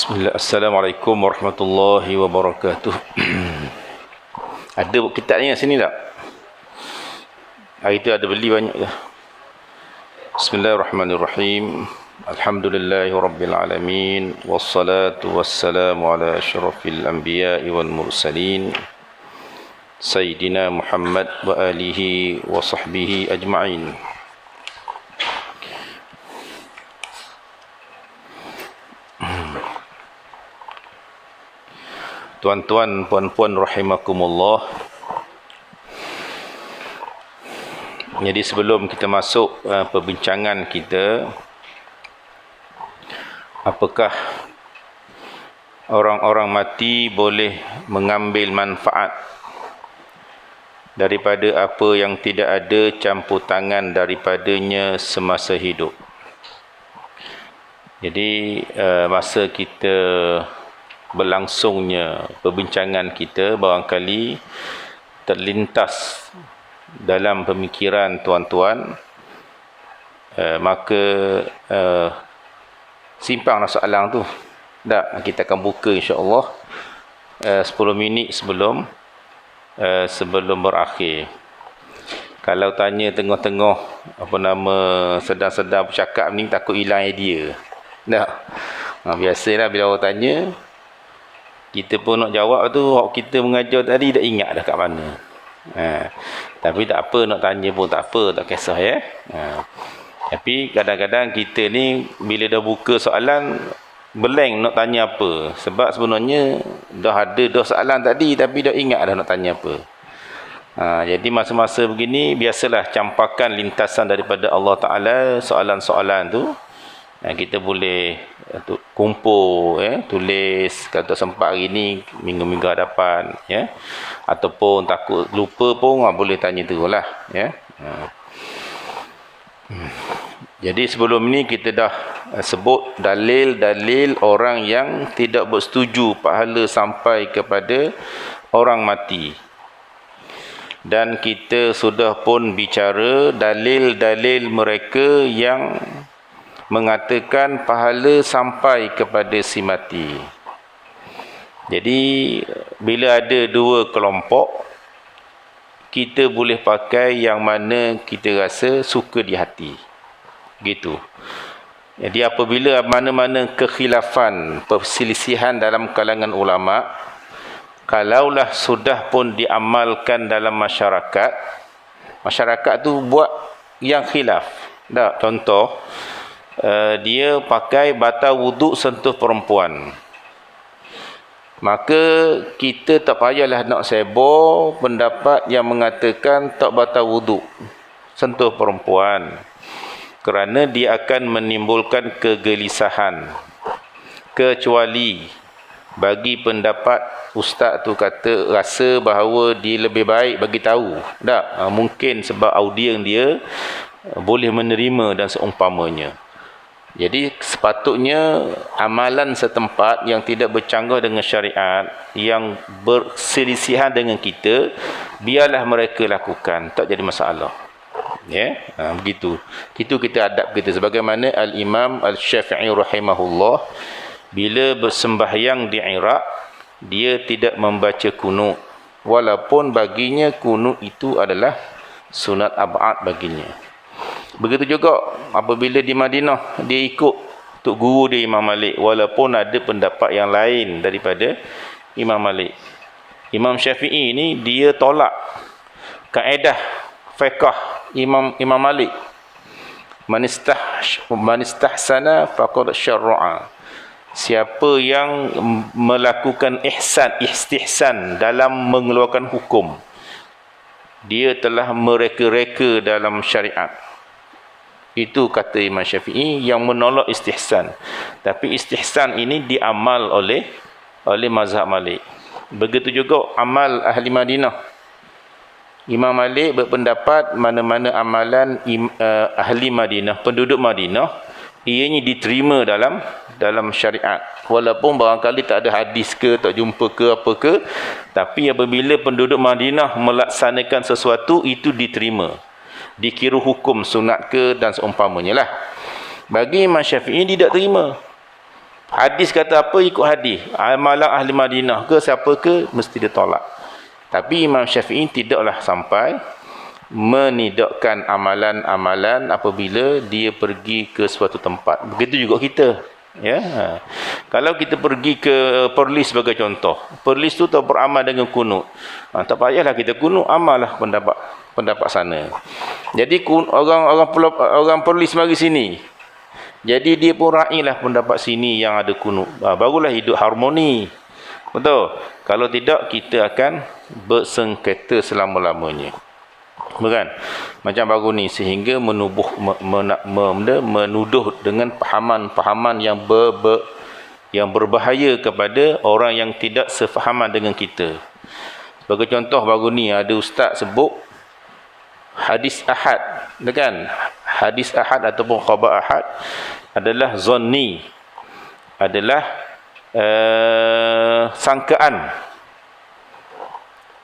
Bismillah. Assalamualaikum warahmatullahi wabarakatuh. Ada kitab ni kat sini tak? Hari tu ada beli banyak dah. Bismillahirrahmanirrahim. Alhamdulillahi rabbil alamin. Wassalatu wassalamu ala asyrafil anbiya'i wal mursalin. Sayyidina Muhammad wa alihi wa sahbihi ajma'in. Tuan-tuan, puan-puan rahimakumullah. Jadi sebelum kita masuk perbincangan kita, apakah orang-orang mati boleh mengambil manfaat daripada apa yang tidak ada campur tangan daripadanya semasa hidup? Jadi masa kita berlangsungnya perbincangan kita, barangkali terlintas dalam pemikiran tuan-tuan, maka simpanglah soalan tu. Tak, kita akan buka insya-Allah 10 minit sebelum berakhir. Kalau tanya tengah-tengah sedang-sedang bercakap ni, takut hilang idea. Tak. Biasalah bila orang tanya, kita pun nak jawab tu, kita mengajar tadi dah ingat dah kat mana. Tapi tak apa, nak tanya pun tak apa, tak kisah ya. Tapi kadang-kadang kita ni bila dah buka soalan, blank nak tanya apa. Sebab sebenarnya dah ada soalan tadi, tapi dah ingat dah nak tanya apa. Jadi masa-masa begini, biasalah campakan lintasan daripada Allah Ta'ala, soalan-soalan tu. Kita boleh kumpul, tulis. Kalau tak sempat hari ni, minggu-minggu hadapan, ataupun takut lupa pun, boleh tanya tu lah, Jadi sebelum ni kita dah sebut dalil-dalil orang yang tidak bersetuju pahala sampai kepada orang mati. Dan kita sudah pun bicara dalil-dalil mereka yang mengatakan pahala sampai kepada si mati. Jadi bila ada dua kelompok, kita boleh pakai yang mana kita rasa suka di hati. Gitu. Jadi apabila mana-mana kekhilafan, perselisihan dalam kalangan ulama, kalaulah sudah pun diamalkan dalam masyarakat, masyarakat tu buat yang khilaf. Tak, contoh, dia pakai batal wuduk sentuh perempuan, maka kita tak payahlah nak sebor pendapat yang mengatakan tak batal wuduk sentuh perempuan, kerana dia akan menimbulkan kegelisahan. Kecuali bagi pendapat ustaz tu kata rasa bahawa dia lebih baik bagi tahu. Tak, mungkin sebab audien dia boleh menerima dan seumpamanya. Jadi sepatutnya amalan setempat yang tidak bercanggah dengan syariat, yang berselisihan dengan kita, biarlah mereka lakukan, tak jadi masalah. Begitu. Itu kita adab kita. Sebagaimana Al-Imam Al-Syafi'i rahimahullah, bila bersembahyang di Iraq, dia tidak membaca kunut, walaupun baginya kunut itu adalah sunat ab'ad baginya. Begitu juga apabila di Madinah, dia ikut tok guru dia Imam Malik, walaupun ada pendapat yang lain daripada Imam Malik. Imam Syafi'i ni dia tolak kaedah fiqh Imam Malik. Man istahsana faqad syarra'a. Siapa yang melakukan istihsan dalam mengeluarkan hukum, dia telah mereka-reka dalam syariat. Itu kata Imam Syafi'i yang menolak istihsan. Tapi istihsan ini diamal oleh mazhab Malik. Begitu juga amal ahli Madinah. Imam Malik berpendapat mana-mana amalan ahli Madinah, penduduk Madinah, ianya diterima dalam syariat. Walaupun barangkali tak ada hadis ke, tak jumpa ke apa ke, tapi apabila penduduk Madinah melaksanakan sesuatu, itu diterima, dikira hukum sunat ke dan seumpamanya lah. Bagi Imam Syafi'i tidak terima. Hadis kata apa, ikut hadis. Amalan ahli Madinah ke siapa ke, mesti ditolak. Tapi Imam Syafi'i tidaklah sampai menidakkan amalan-amalan apabila dia pergi ke suatu tempat. Begitu juga kita. Ya, kalau kita pergi ke Perlis sebagai contoh, Perlis tu tak beramal dengan kunut, tak payahlah kita kunut, amallah pendapat sana. Jadi orang Perlis mari sini, jadi dia pun railah pendapat sini yang ada kunut, barulah hidup harmoni. Betul? Kalau tidak, kita akan bersengketa selama-lamanya. Bukan? Macam baru ni, sehingga menuduh dengan pahaman-pahaman yang berbahaya kepada orang yang tidak sefahaman dengan kita. Sebagai contoh, baru ni ada ustaz sebut hadis ahad, kan? Hadis ahad ataupun khabar ahad adalah zanni, adalah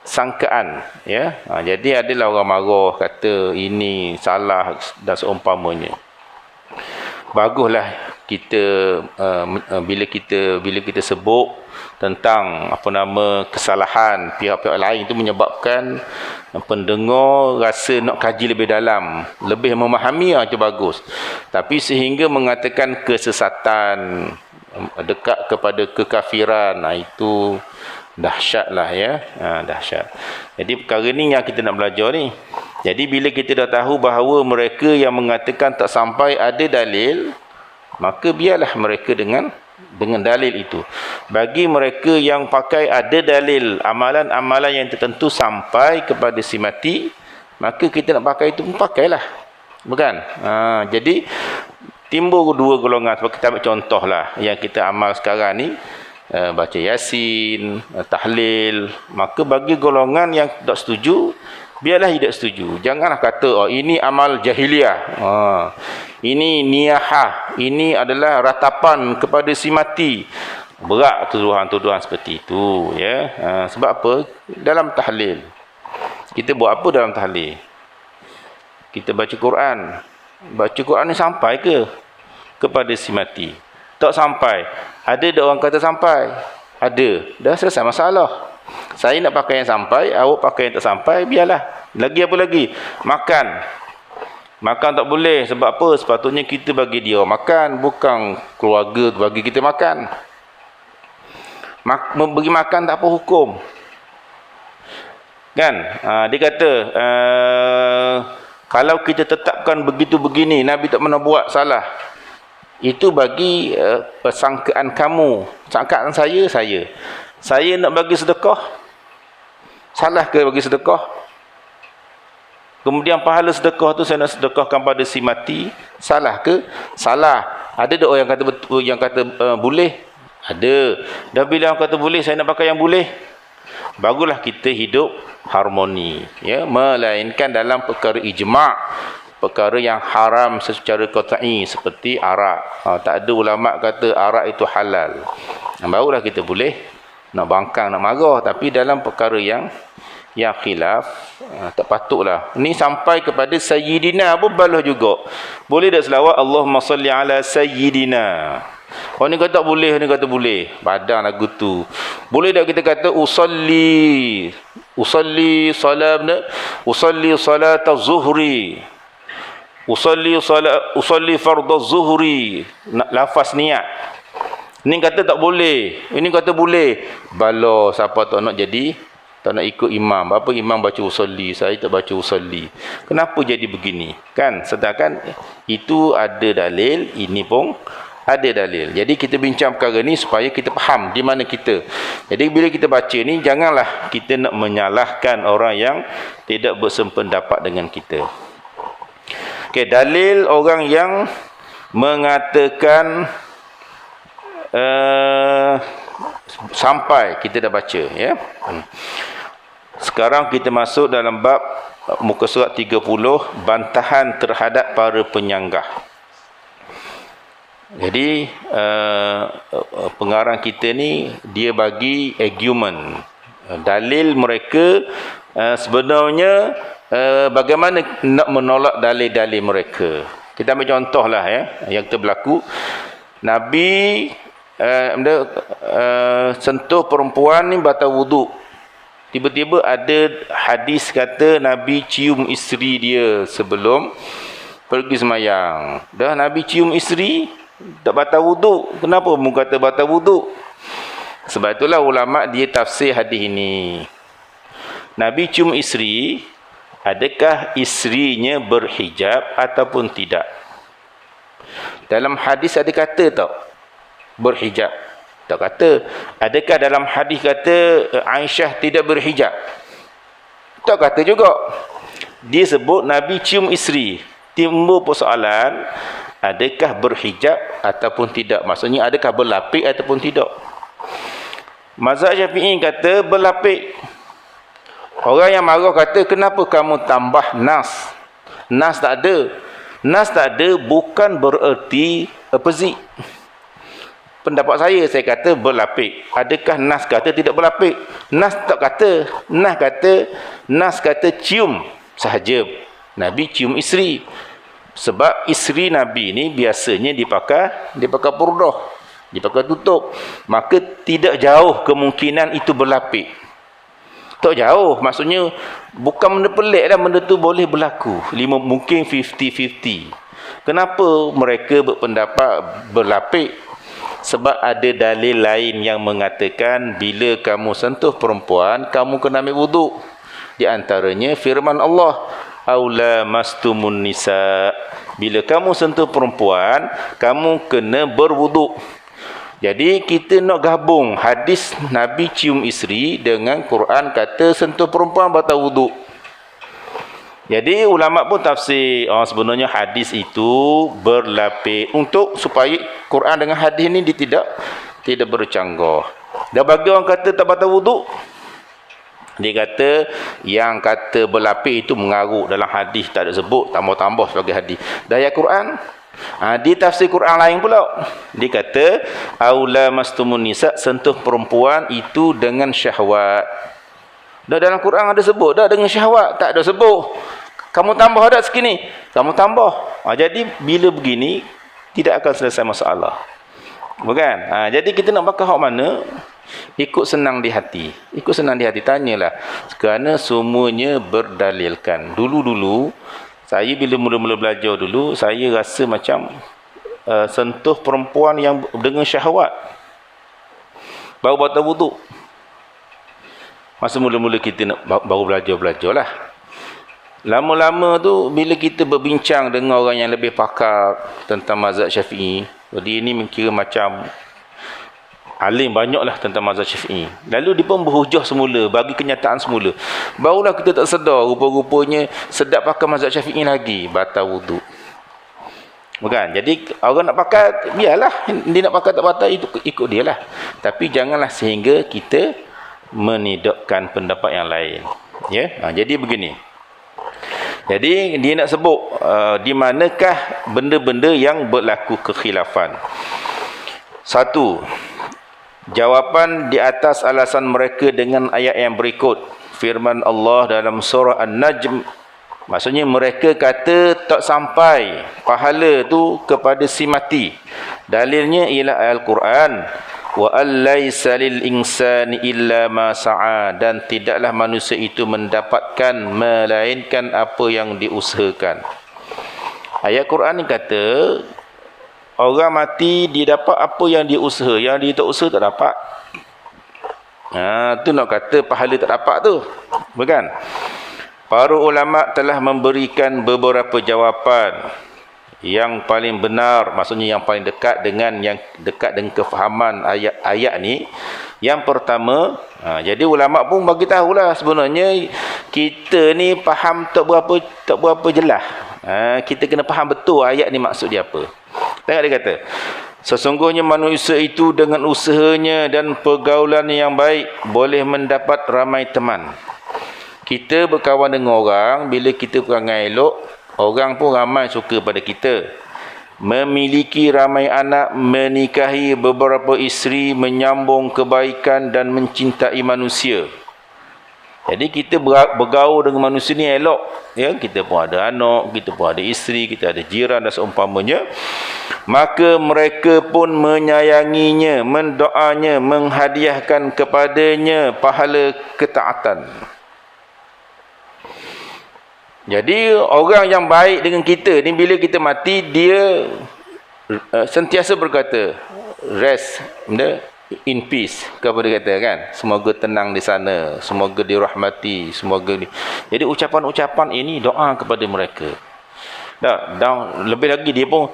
sangkaan, ya. Jadi adalah orang marah kata ini salah dan seumpamanya. Baguslah kita bila kita sebut tentang kesalahan pihak-pihak lain, itu menyebabkan pendengar rasa nak kaji lebih dalam, lebih memahami, itu bagus. Tapi sehingga mengatakan kesesatan, dekat kepada kekafiran, itu dahsyatlah, ya. Dahsyat. Jadi perkara ni yang kita nak belajar ni. Jadi bila kita dah tahu bahawa mereka yang mengatakan tak sampai ada dalil, maka biarlah mereka dengan dalil itu. Bagi mereka yang pakai ada dalil, amalan-amalan yang tertentu sampai kepada si mati, maka kita nak pakai itu pun pakailah. Bukan? Jadi timbul dua golongan. Sebab kita ambil contohlah yang kita amal sekarang ni, baca Yasin, tahlil. Maka bagi golongan yang tak setuju, biarlah tidak setuju. Janganlah kata ini amal jahiliah, ini niyahah, ini adalah ratapan kepada si mati. Berat tuduhan-tuduhan seperti itu, ya. Sebab apa? Dalam tahlil, kita buat apa dalam tahlil? Kita baca Quran. Baca Quran ni sampai ke kepada si mati? Tak sampai. Ada orang kata sampai. Ada. Dah selesai masalah. Saya nak pakai yang sampai, awak pakai yang tak sampai, biarlah. Lagi apa lagi? Makan. Makan tak boleh. Sebab apa? Sepatutnya kita bagi dia makan, bukan keluarga bagi kita makan. Bagi makan tak apa hukum. Kan? Dia kata, kalau kita tetapkan begitu begini, Nabi tak pernah buat salah. Itu bagi persangkaan kamu. Sangkaan saya nak bagi sedekah. Salah ke bagi sedekah? Kemudian pahala sedekah tu saya nak sedekahkan pada si mati. Salah ke? Salah. Ada orang yang kata boleh? Ada. Dan bila orang kata boleh, saya nak pakai yang boleh. Bagulah kita hidup harmoni, ya. Melainkan dalam perkara ijma', perkara yang haram secara qat'i seperti arak. Tak ada ulama kata arak itu halal. Barulah kita boleh nak bangkang, nak marah. Tapi dalam perkara yang khilaf, tak patutlah. Ni sampai kepada Sayyidina pun balah juga. Boleh tak selawat Allahumma salli ala Sayyidina? Orang ni kata tak boleh, orang ni kata boleh. Badan lagu tu. Boleh tak kita kata usalli salat az-zuhri, usalli fardhu az-zuhri, lafaz niat. Ini kata tak boleh, ini kata boleh. Bala siapa tak nak jadi, tak nak ikut imam. Apa imam baca usalli, saya tak baca usalli. Kenapa jadi begini? Kan? Sedangkan itu ada dalil, ini pun ada dalil. Jadi kita bincang perkara ni supaya kita faham di mana kita. Jadi bila kita baca ni, janganlah kita nak menyalahkan orang yang tidak bersependapat dengan kita. Okey, dalil orang yang mengatakan sampai, kita dah baca, ya. Sekarang kita masuk dalam bab muka surat 30, bantahan terhadap para penyanggah. Jadi pengarang kita ni dia bagi argument, dalil mereka. Sebenarnya bagaimana nak menolak dalil-dalil mereka. Kita ambil contohlah, ya, yang terbelaku. Nabi sentuh perempuan ni batal wuduk. Tiba-tiba ada hadis kata Nabi cium isteri dia sebelum pergi semayang. Dah Nabi cium isteri, tak batal wuduk. Kenapa mu kata batal wuduk? Sebab itulah ulama dia tafsir hadis ini. Nabi cium isteri, adakah isterinya berhijab ataupun tidak? Dalam hadis ada kata tak berhijab? Tak kata. Adakah dalam hadis kata Aisyah tidak berhijab? Tak kata juga. Dia sebut Nabi cium isteri. Timbul persoalan, adakah berhijab ataupun tidak? Maksudnya adakah berlapik ataupun tidak? Mazhab Syafi'i kata berlapik. Orang yang marah kata, kenapa kamu tambah nas? Nas tak ada. Nas tak ada bukan bererti opposite. Pendapat saya kata berlapik. Adakah nas kata tidak berlapik? Nas tak kata. Nas kata cium sahaja. Nabi cium isteri. Sebab isteri Nabi ni biasanya dipakai purdah, dipakai tutup. Maka tidak jauh kemungkinan itu berlapik. Tak jauh. Maksudnya bukan benda pelik dah, benda tu boleh berlaku. Mungkin 50-50. Kenapa mereka berpendapat berlapik? Sebab ada dalil lain yang mengatakan bila kamu sentuh perempuan, kamu kena ambil wuduk. Di antaranya firman Allah, aula mastumun nisa. Bila kamu sentuh perempuan, kamu kena berwuduk. Jadi kita nak gabung hadis Nabi cium isteri dengan Quran kata sentuh perempuan batal wuduk. Jadi ulama pun tafsir, sebenarnya hadis itu berlapik untuk supaya Quran dengan hadis ni dia tidak bercanggah. Dan bagi orang kata tak batal wuduk, dia kata yang kata berlapik itu mengarut dalam hadis, tak ada sebut, tambah-tambah sebagai hadis. Dan ayat Quran, dia tafsir Quran lain pula. Dia kata aula mastumun nisa, sentuh perempuan itu dengan syahwat. Dah dalam Quran ada sebut dah dengan syahwat, tak ada sebut kamu tambah dah segini, kamu tambah. Jadi bila begini tidak akan selesai masalah. Bukan? Jadi kita nak pakai hak mana? Ikut senang di hati. Ikut senang di hati, tanyalah. Kerana semuanya berdalilkan. Dulu-dulu saya bila mula-mula belajar dulu, saya rasa macam sentuh perempuan yang dengan syahwat baru batal wuduk. Masa mula-mula kita nak baru belajar-belajarlah. Lama-lama tu bila kita berbincang dengan orang yang lebih pakar tentang mazhab Syafi'i, dia ni kira macam alim banyaklah tentang mazhab Syafi'i. Lalu dia pun berhujah semula, bagi kenyataan semula. Barulah kita tak sedar rupa-rupanya sedap pakai mazhab Syafi'i lagi, batal wuduk. Bukan? Jadi orang nak pakai, biarlah. Dia nak pakai tak batal, itu ikut dia lah. Tapi janganlah sehingga kita menidakkan pendapat yang lain. Ya? Jadi begini. Jadi dia nak sebut di manakah benda-benda yang berlaku kekhilafan. Satu, jawapan di atas alasan mereka dengan ayat yang berikut. Firman Allah dalam surah An-Najm. Maksudnya mereka kata tak sampai pahala tu kepada si mati. Dalilnya ialah Al-Quran. Wa allaysa lil insani illa ma sa'a, dan tidaklah manusia itu mendapatkan melainkan apa yang diusahakan. Ayat Quran ni kata orang mati dia dapat apa yang dia usaha, yang dia tak usaha tak dapat. Tu nak kata pahala tak dapat tu. Bukan? Para ulama telah memberikan beberapa jawapan yang paling benar, maksudnya yang paling dekat dengan kefahaman ayat ni. Yang pertama, jadi ulama pun bagi tahulah sebenarnya kita ni faham tak berapa jelas. Kita kena faham betul ayat ni maksud dia apa. Tengok dia kata, sesungguhnya manusia itu dengan usahanya dan pergaulan yang baik boleh mendapat ramai teman. Kita berkawan dengan orang, bila kita perangai elok, orang pun ramai suka pada kita. Memiliki ramai anak, menikahi beberapa isteri, menyambung kebaikan dan mencintai manusia. Jadi kita bergaul dengan manusia ni elok, ya, kita pun ada anak, kita pun ada isteri, kita ada jiran dan seumpamanya. Maka mereka pun menyayanginya, mendoanya, menghadiahkan kepadanya pahala ketaatan. Jadi orang yang baik dengan kita ni, bila kita mati, dia sentiasa berkata rest in peace, kepada kata kan, semoga tenang di sana, semoga dirahmati, semoga ni. Jadi ucapan-ucapan ini doa kepada mereka. Dan lebih lagi dia pun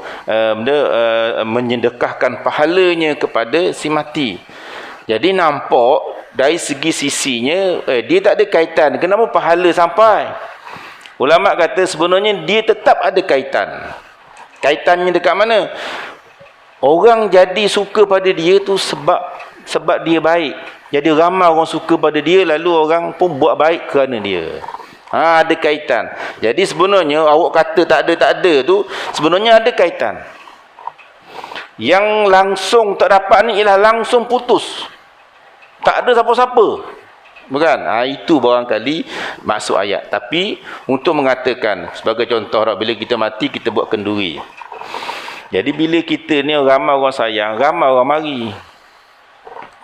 menyedekahkan pahalanya kepada si mati. Jadi nampak dari segi sisinya dia tak ada kaitan. Kenapa pahala sampai? Ulama kata sebenarnya dia tetap ada kaitan. Kaitannya dekat mana? Orang jadi suka pada dia tu sebab dia baik. Jadi ramai orang suka pada dia, lalu orang pun buat baik kerana dia. Ada kaitan. Jadi sebenarnya awak kata tak ada tu, sebenarnya ada kaitan. Yang langsung tak dapat ni ialah langsung putus. Tak ada siapa-siapa. Bukan? Itu barangkali maksud ayat. Tapi untuk mengatakan, sebagai contoh, bila kita mati, kita buat kenduri. Jadi bila kita ni ramai orang sayang, ramai orang mari.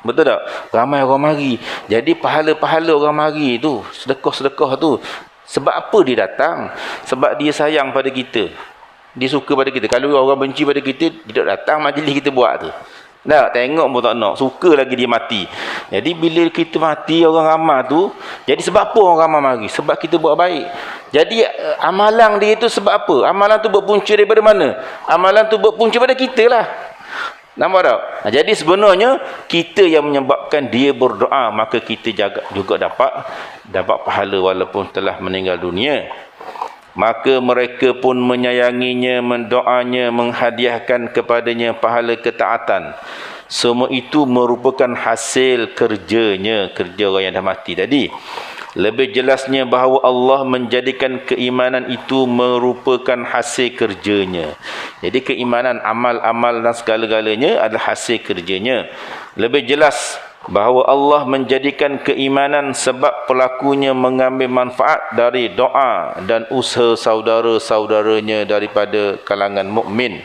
Betul tak? Ramai orang mari. Jadi pahala-pahala orang mari tu, sedekah-sedekah tu, sebab apa dia datang? Sebab dia sayang pada kita. Dia suka pada kita. Kalau orang benci pada kita, dia tak datang majlis kita buat tu. Tak, tengok pun tak nak. Suka lagi dia mati. Jadi bila kita mati, orang ramai tu, jadi sebab apa orang ramai mari? Sebab kita buat baik. Jadi amalan dia tu sebab apa? Amalan tu berpunca daripada mana? Amalan tu berpunca pada kita lah. Nampak tak? Jadi sebenarnya kita yang menyebabkan dia berdoa, maka kita juga dapat pahala walaupun telah meninggal dunia. Maka mereka pun menyayanginya, mendoanya, menghadiahkan kepadanya pahala ketaatan. Semua itu merupakan hasil kerjanya, kerja orang yang dah mati tadi. Lebih jelasnya bahawa Allah menjadikan keimanan itu merupakan hasil kerjanya. Jadi keimanan, amal-amal dan segala-galanya adalah hasil kerjanya. Lebih jelas bahawa Allah menjadikan keimanan sebab pelakunya mengambil manfaat dari doa dan usaha saudara-saudaranya daripada kalangan mukmin.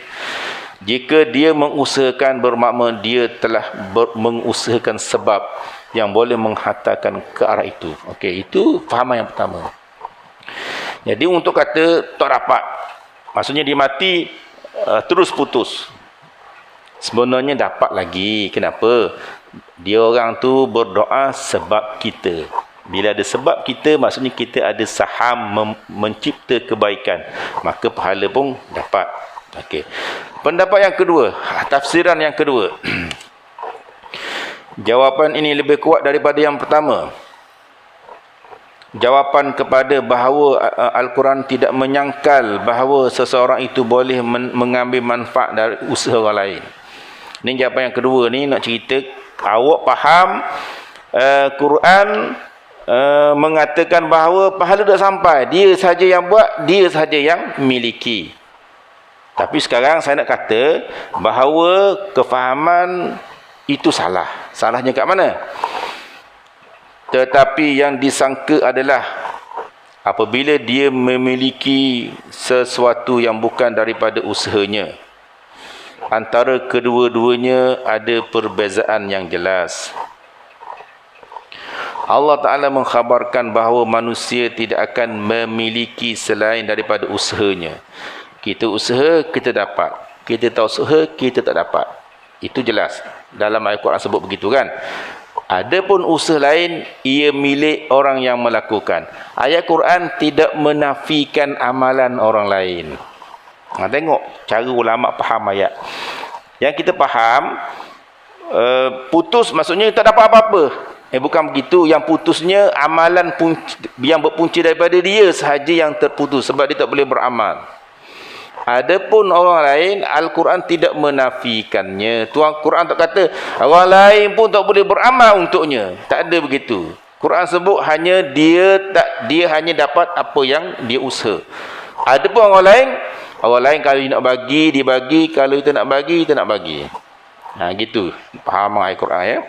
Jika dia mengusahakan, bermakna dia telah mengusahakan sebab yang boleh menghantarkan ke arah itu. Okey, itu fahaman yang pertama. Jadi untuk kata tak dapat, maksudnya dia mati terus putus. Sebenarnya dapat lagi. Kenapa? Dia orang tu berdoa sebab kita. Bila ada sebab kita, maksudnya kita ada saham mencipta kebaikan, maka pahala pun dapat. Okey. Pendapat yang kedua, tafsiran yang kedua. Jawapan ini lebih kuat daripada yang pertama. Jawapan kepada bahawa Al-Quran tidak menyangkal bahawa seseorang itu boleh mengambil manfaat dari usaha orang lain. Ini jawapan yang kedua ni nak cerita. Awak faham Quran mengatakan bahawa pahala dah sampai, dia saja yang buat, dia saja yang miliki. Tapi sekarang saya nak kata bahawa kefahaman itu salah. Salahnya kat mana? Tetapi yang disangka adalah apabila dia memiliki sesuatu yang bukan daripada usahanya. Antara kedua-duanya ada perbezaan yang jelas. Allah Ta'ala mengkhabarkan bahawa manusia tidak akan memiliki selain daripada usahanya. Kita usaha, kita dapat. Kita tak usaha, kita tak dapat. Itu jelas. Dalam ayat Quran sebut begitu kan. Adapun usaha lain, ia milik orang yang melakukan. Ayat Quran tidak menafikan amalan orang lain. Tengok cara ulama faham ayat. Yang kita faham, putus maksudnya tak dapat apa-apa. Bukan begitu. Yang putusnya amalan yang berpunca daripada dia sahaja yang terputus, sebab dia tak boleh beramal. Adapun orang lain, Al-Quran tidak menafikannya. Tuhan Quran tak kata orang lain pun tak boleh beramal untuknya. Tak ada begitu. Quran sebut hanya dia hanya dapat apa yang dia usaha. Adapun orang lain kalau dia nak bagi, dia bagi. Kalau kita nak bagi, kita nak bagi. Gitu. Faham ayat Quran ya?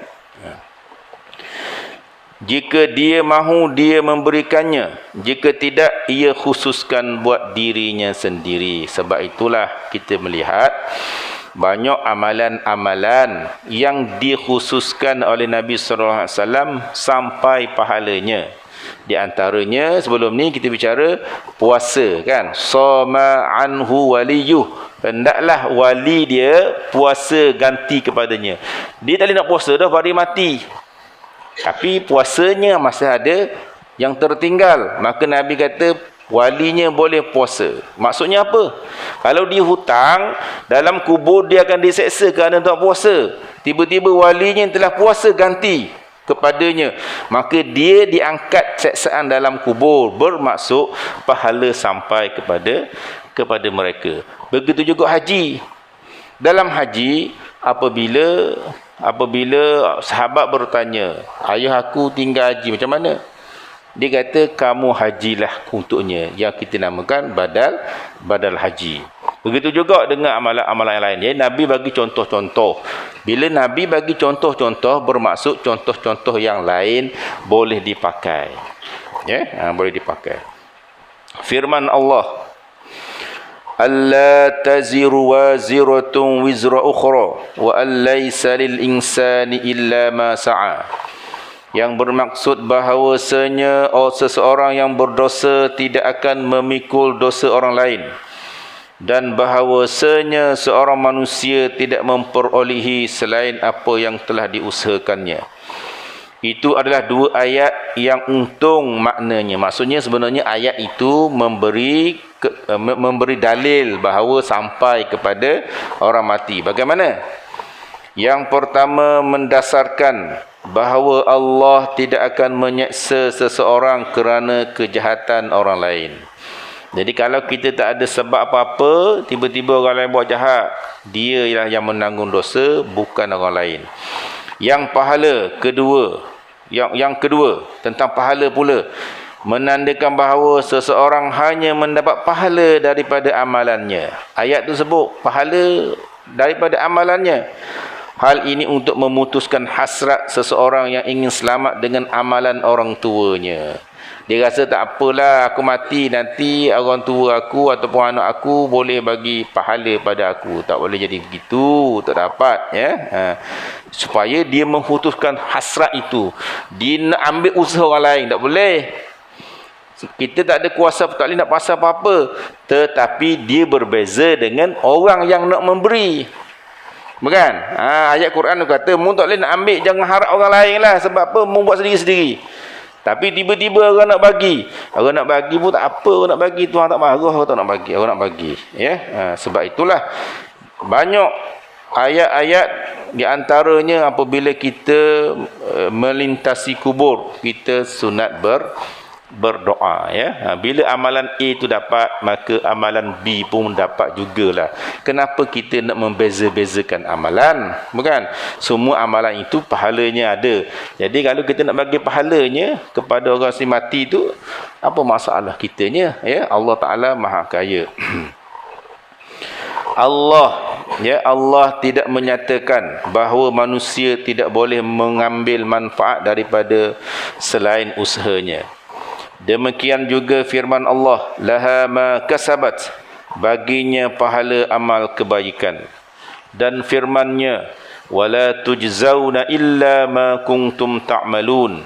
Jika dia mahu, dia memberikannya. Jika tidak, ia khususkan buat dirinya sendiri. Sebab itulah kita melihat banyak amalan-amalan yang dikhususkan oleh Nabi SAW sampai pahalanya. Di antaranya sebelum ni kita bicara puasa kan. Soma anhu waliyuh. Hendaklah wali dia puasa ganti kepadanya. Dia tak boleh nak puasa dah hari mati. Tapi puasanya masih ada yang tertinggal. Maka Nabi kata walinya boleh puasa. Maksudnya apa? Kalau dia hutang, dalam kubur dia akan diseksa kerana tak puasa. Tiba-tiba walinya telah puasa ganti kepadanya. Maka dia diangkat seksaan dalam kubur. Bermaksud pahala sampai kepada mereka. Begitu juga haji. Dalam haji, apabila sahabat bertanya, ayah aku tinggal haji macam mana? Dia kata, kamu hajilah untuknya, yang kita namakan badal haji. Begitu juga dengan amalan-amalan yang lain. Nabi bagi contoh-contoh. Bila Nabi bagi contoh-contoh, bermaksud contoh-contoh yang lain boleh dipakai. Boleh dipakai. Firman Allah, alla taziru waziratun wizra ukhra wa an laysa lil insani illa ma sa'a. Yang bermaksud bahawasanya seseorang yang berdosa tidak akan memikul dosa orang lain, dan bahawasanya seorang manusia tidak memperolehi selain apa yang telah diusahakannya. Itu adalah dua ayat yang untung maknanya. Maksudnya sebenarnya ayat itu memberi dalil bahawa sampai kepada orang mati. Bagaimana? Yang pertama, mendasarkan bahawa Allah tidak akan menyeksa seseorang kerana kejahatan orang lain. Jadi kalau kita tak ada sebab apa-apa, tiba-tiba orang lain buat jahat, dia ialah yang menanggung dosa, bukan orang lain. Yang pahala kedua, yang kedua tentang pahala pula, menandakan bahawa seseorang hanya mendapat pahala daripada amalannya. Ayat tu sebut pahala daripada amalannya. Hal ini untuk memutuskan hasrat seseorang yang ingin selamat dengan amalan orang tuanya. Dia rasa tak apalah, aku mati nanti orang tua aku ataupun anak aku boleh bagi pahala pada aku. Tak boleh jadi begitu, tak dapat. Supaya dia memutuskan hasrat itu. Dia nak ambil usaha orang lain, tak boleh. Kita tak ada kuasa, tak boleh nak paksa apa-apa. Tetapi dia berbeza dengan orang yang nak memberi. Bukan? Ayat Quran tu kata, mu tak boleh nak ambil, jangan harap orang lain lah. Sebab apa? Mu buat sendiri-sendiri. Tapi tiba-tiba orang nak bagi. Orang nak bagi pun tak apa, orang nak bagi. Tuhan tak marah, orang tak nak bagi. Orang nak bagi. Sebab itulah banyak ayat-ayat, di antaranya apabila kita melintasi kubur, kita sunat berdoa. Bila amalan A itu dapat, maka amalan B pun dapat jugalah. Kenapa kita nak membeza-bezakan amalan? Bukan? Semua amalan itu pahalanya ada. Jadi kalau kita nak bagi pahalanya kepada orang si mati itu, apa masalah kitanya? Allah Ta'ala Maha Kaya. Allah tidak menyatakan bahawa manusia tidak boleh mengambil manfaat daripada selain usahanya. Demikian juga firman Allah, laha ma kasabat, baginya pahala amal kebaikan. Dan firman-Nya, wala tujzauna illa ma kuntum ta'malun,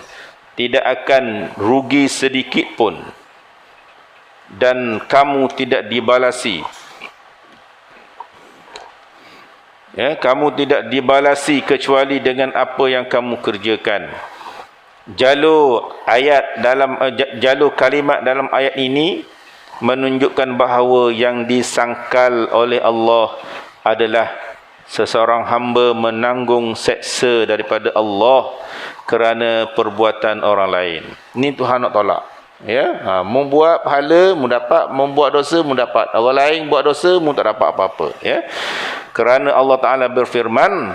tidak akan rugi sedikit pun dan kamu tidak dibalasi. Kamu tidak dibalasi kecuali dengan apa yang kamu kerjakan. Jalur kalimat dalam ayat ini menunjukkan bahawa yang disangkal oleh Allah adalah seseorang hamba menanggung seksa daripada Allah kerana perbuatan orang lain. Ini Tuhan nak tolak. Membuat pahala mu dapat, membuat dosa mu dapat. Orang lain buat dosa mu tak dapat apa-apa. Kerana Allah Ta'ala berfirman,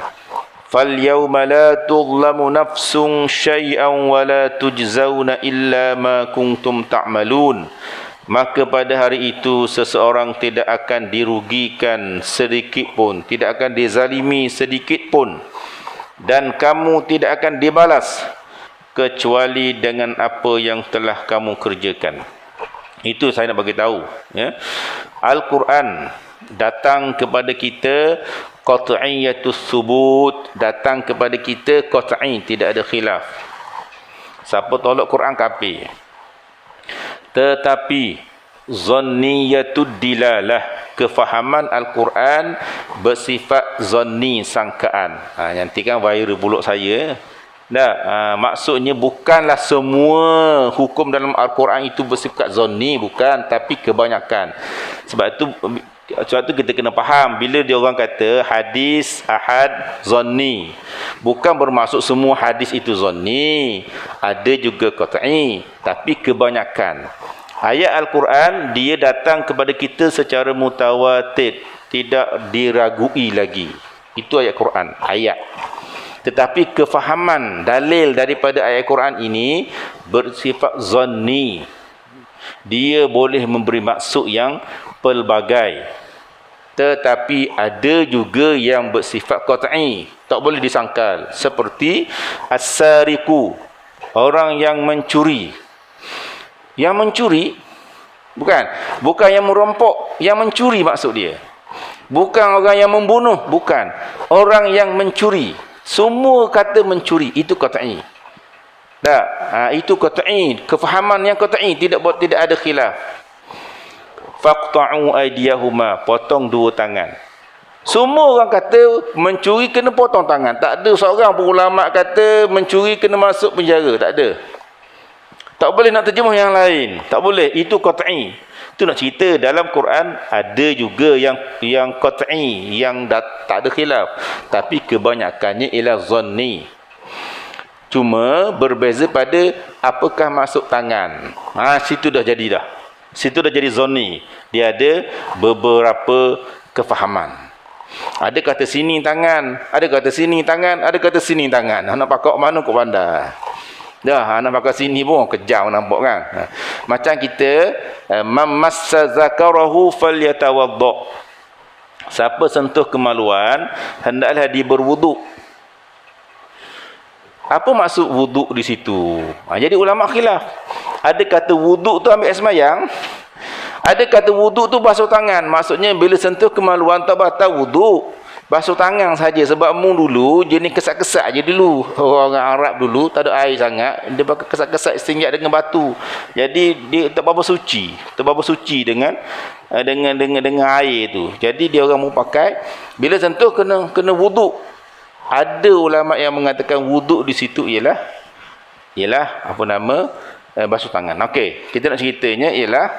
فَالْيَوْمَ لَا تُظْلَمُ نَفْسٌ شَيْئًا وَلَا تُجْزَوْنَ إِلَّا مَا كُنْتُمْ تَعْمَلُونَ. Maka pada hari itu seseorang tidak akan dirugikan sedikit pun, tidak akan dizalimi sedikit pun, dan kamu tidak akan dibalas kecuali dengan apa yang telah kamu kerjakan. Itu saya nak bagi tahu, ya. Al-Quran datang kepada kita qat'iyatus subut, datang kepada kita qat'i, tidak ada khilaf. Siapa tolak Quran kafir. Tetapi zanniyatud dilalah, kefahaman Al-Quran bersifat zanni, sangkaan. Nanti kan viral pulak saya. Maksudnya bukanlah semua hukum dalam Al-Quran itu bersifat zanni, bukan, tapi kebanyakan. Sebab itu kita kena faham bila dia orang kata hadis ahad zanni, bukan bermaksud semua hadis itu zanni, ada juga qat'i, tapi kebanyakan. Ayat Al-Quran dia datang kepada kita secara mutawatir, tidak diragui lagi. Itu ayat Quran, ayat. Tetapi kefahaman dalil daripada ayat Quran ini bersifat zanni. Dia boleh memberi maksud yang pelbagai. Tetapi ada juga yang bersifat qat'i, tak boleh disangkal. Seperti as-sariqu, orang yang mencuri. Yang mencuri bukan yang merompok, yang mencuri maksud dia. Bukan orang yang membunuh, bukan. Orang yang mencuri. Semua kata mencuri itu qat'i. Itu qat'i, kefahaman yang qat'i, tidak ada khilaf. Faqta'u aydiyahuma, potong dua tangan. Semua orang kata mencuri kena potong tangan. Tak ada seorang pun ulama kata mencuri kena masuk penjara, tak ada. Tak boleh nak terjemah yang lain, tak boleh. Itu qat'i. Itu nak cerita dalam Quran ada juga yang qat'i, yang tak ada khilaf, tapi kebanyakannya ialah zanni. Cuma berbeza pada apakah masuk tangan. Situ dah jadi dah. Situ dah jadi zanni. Dia ada beberapa kefahaman. Ada kata sini tangan, ada kata sini tangan, ada kata sini tangan. Nak pakai mana kau pandai. Nak pakai sini pun kejam nampak kan. Macam kita mamassa zakarahu falyatawadda. Siapa sentuh kemaluan hendaklah dia berwuduk. Apa maksud wuduk di situ? Jadi ulama khilaf. Ada kata wuduk tu ambil semayang. Ada kata wuduk tu basuh tangan. Maksudnya bila sentuh kemaluan tak batal wuduk. Basuh tangan saja. Sebab mu dulu jenis kesak-kesak je dulu. Orang Arab dulu tak ada air sangat. Dia pakai kesak-kesak istinja dengan batu. Jadi dia tak berapa suci. Tak berapa suci dengan air tu. Jadi dia orang mau pakai bila sentuh kena wuduk. Ada ulama yang mengatakan wuduk di situ ialah basuh tangan. Okey, kita nak ceritanya ialah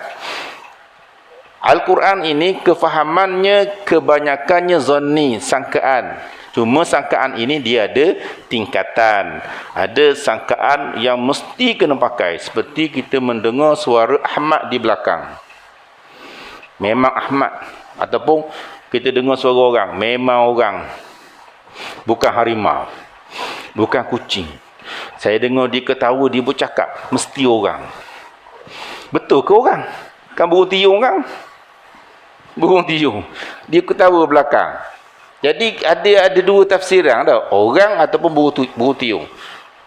Al-Quran ini kefahamannya kebanyakannya zanni, sangkaan. Cuma sangkaan ini dia ada tingkatan. Ada sangkaan yang mesti kena pakai. Seperti kita mendengar suara Ahmad di belakang. Memang Ahmad. Ataupun kita dengar suara orang. Memang orang. Bukan harimau. Bukan kucing. Saya dengar dia ketawa, dia bercakap. Mesti orang. Betul ke orang? Kan burung tiung kan? Burung tiung. Dia ketawa belakang. Jadi ada dua tafsiran dah. Orang ataupun burung tiung.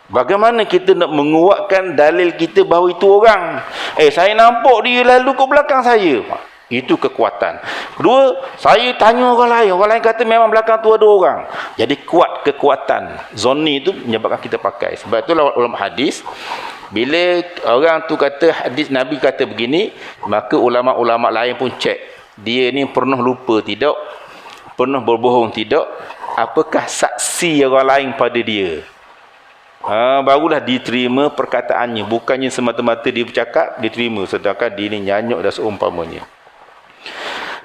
Bagaimana kita nak menguatkan dalil kita bahawa itu orang? Saya nampak dia lalu ke belakang saya. Itu kekuatan. Kedua, saya tanya orang lain kata memang belakang tu ada orang. Jadi kuat kekuatan. Zonni itu menyebabkan kita pakai. Sebab itulah ulama hadis, bila orang tu kata hadis Nabi kata begini, maka ulama-ulama lain pun cek. Dia ni pernah lupa tidak? Pernah berbohong tidak? Apakah saksi orang lain pada dia? Barulah diterima perkataannya. Bukannya semata-mata dia bercakap, diterima. Sedangkan dia ni nyanyuk dan seumpamanya.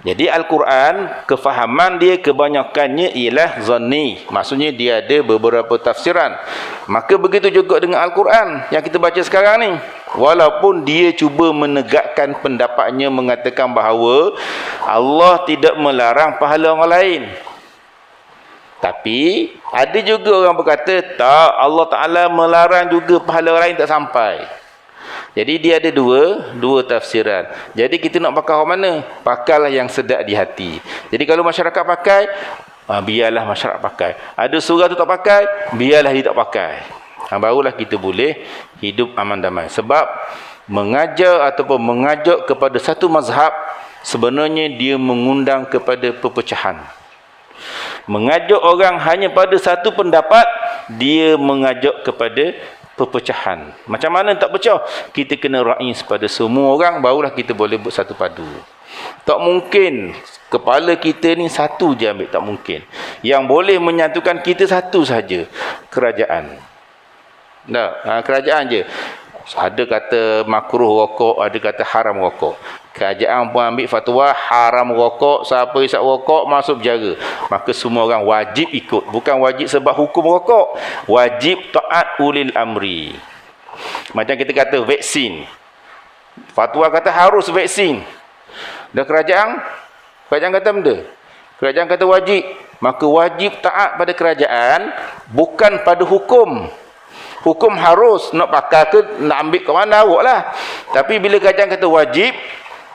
Jadi Al-Quran, kefahaman dia kebanyakannya ialah zanni. Maksudnya dia ada beberapa tafsiran. Maka begitu juga dengan Al-Quran yang kita baca sekarang ni. Walaupun dia cuba menegakkan pendapatnya, mengatakan bahawa Allah tidak melarang pahala orang lain. Tapi ada juga orang berkata, tak, Allah Ta'ala melarang juga pahala orang lain tak sampai. Jadi dia ada dua tafsiran. Jadi kita nak pakai orang mana? Pakailah yang sedap di hati. Jadi kalau masyarakat pakai, biarlah masyarakat pakai. Ada surah tu tak pakai, biarlah dia tak pakai. Barulah kita boleh hidup aman damai. Sebab mengajar ataupun mengajak kepada satu mazhab, sebenarnya dia mengundang kepada perpecahan. Mengajak orang hanya pada satu pendapat, dia mengajak kepada perpecahan. Macam mana tak pecah? Kita kena rais pada semua orang, barulah kita boleh bersatu padu. Tak mungkin kepala kita ni satu je ambil, tak mungkin. Yang boleh menyatukan kita satu saja, kerajaan. Kerajaan je. Ada kata makruh rokok, ada kata haram rokok. Kerajaan pun ambil fatwa haram rokok, siapa isap rokok masuk penjara. Maka semua orang wajib ikut. Bukan wajib sebab hukum rokok, wajib taat ulil amri. Macam kita kata vaksin, fatwa kata harus vaksin. Dan kerajaan kata benda, kerajaan kata wajib, maka wajib taat pada kerajaan, bukan pada hukum. Hukum harus, nak pakai ke nak ambil ke mana awak lah. Tapi bila kerajaan kata wajib,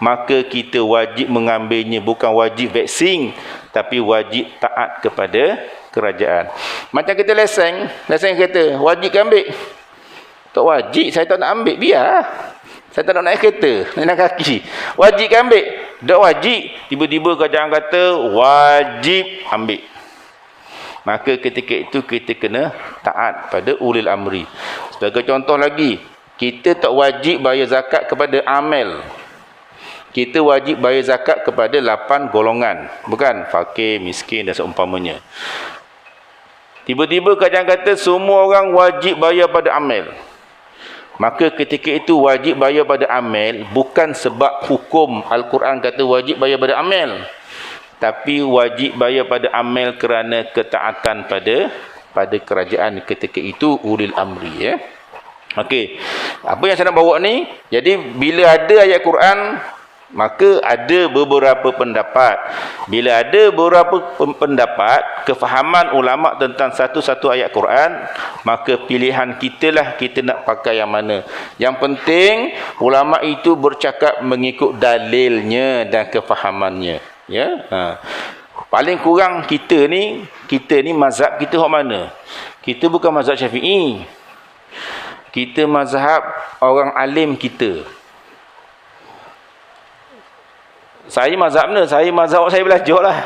maka kita wajib mengambilnya. Bukan wajib vaksin, tapi wajib taat kepada kerajaan. Macam kita lesen kereta, wajib ke ambil? Tak wajib, saya tak nak ambil, biar. Saya tak nak naik kereta, naik kaki. Wajib ke ambil? Tak wajib. Tiba-tiba kerajaan kata wajib ambil. Maka ketika itu kita kena taat pada ulil amri. Sebagai contoh lagi, kita tak wajib bayar zakat kepada amil. Kita wajib bayar zakat kepada 8 golongan. Bukan fakir, miskin dan seumpamanya. Tiba-tiba kerajaan kata semua orang wajib bayar pada amil. Maka ketika itu wajib bayar pada amil, bukan sebab hukum Al-Quran kata wajib bayar pada amil, tapi wajib bayar pada amil kerana ketaatan pada kerajaan ketika itu, ulil amri, ya. Okey. Apa yang saya nak bawa ni? Jadi bila ada ayat Quran, maka ada beberapa pendapat. Bila ada beberapa pendapat, kefahaman ulama tentang satu-satu ayat Quran, maka pilihan kita lah, kita nak pakai yang mana. Yang penting ulama itu bercakap mengikut dalilnya dan kefahamannya, ya. Paling kurang kita ni mazhab kita hak mana? Kita bukan mazhab Syafi'i. Kita mazhab orang alim kita. Saya mazhab mana? Saya mazhab saya belajar lah.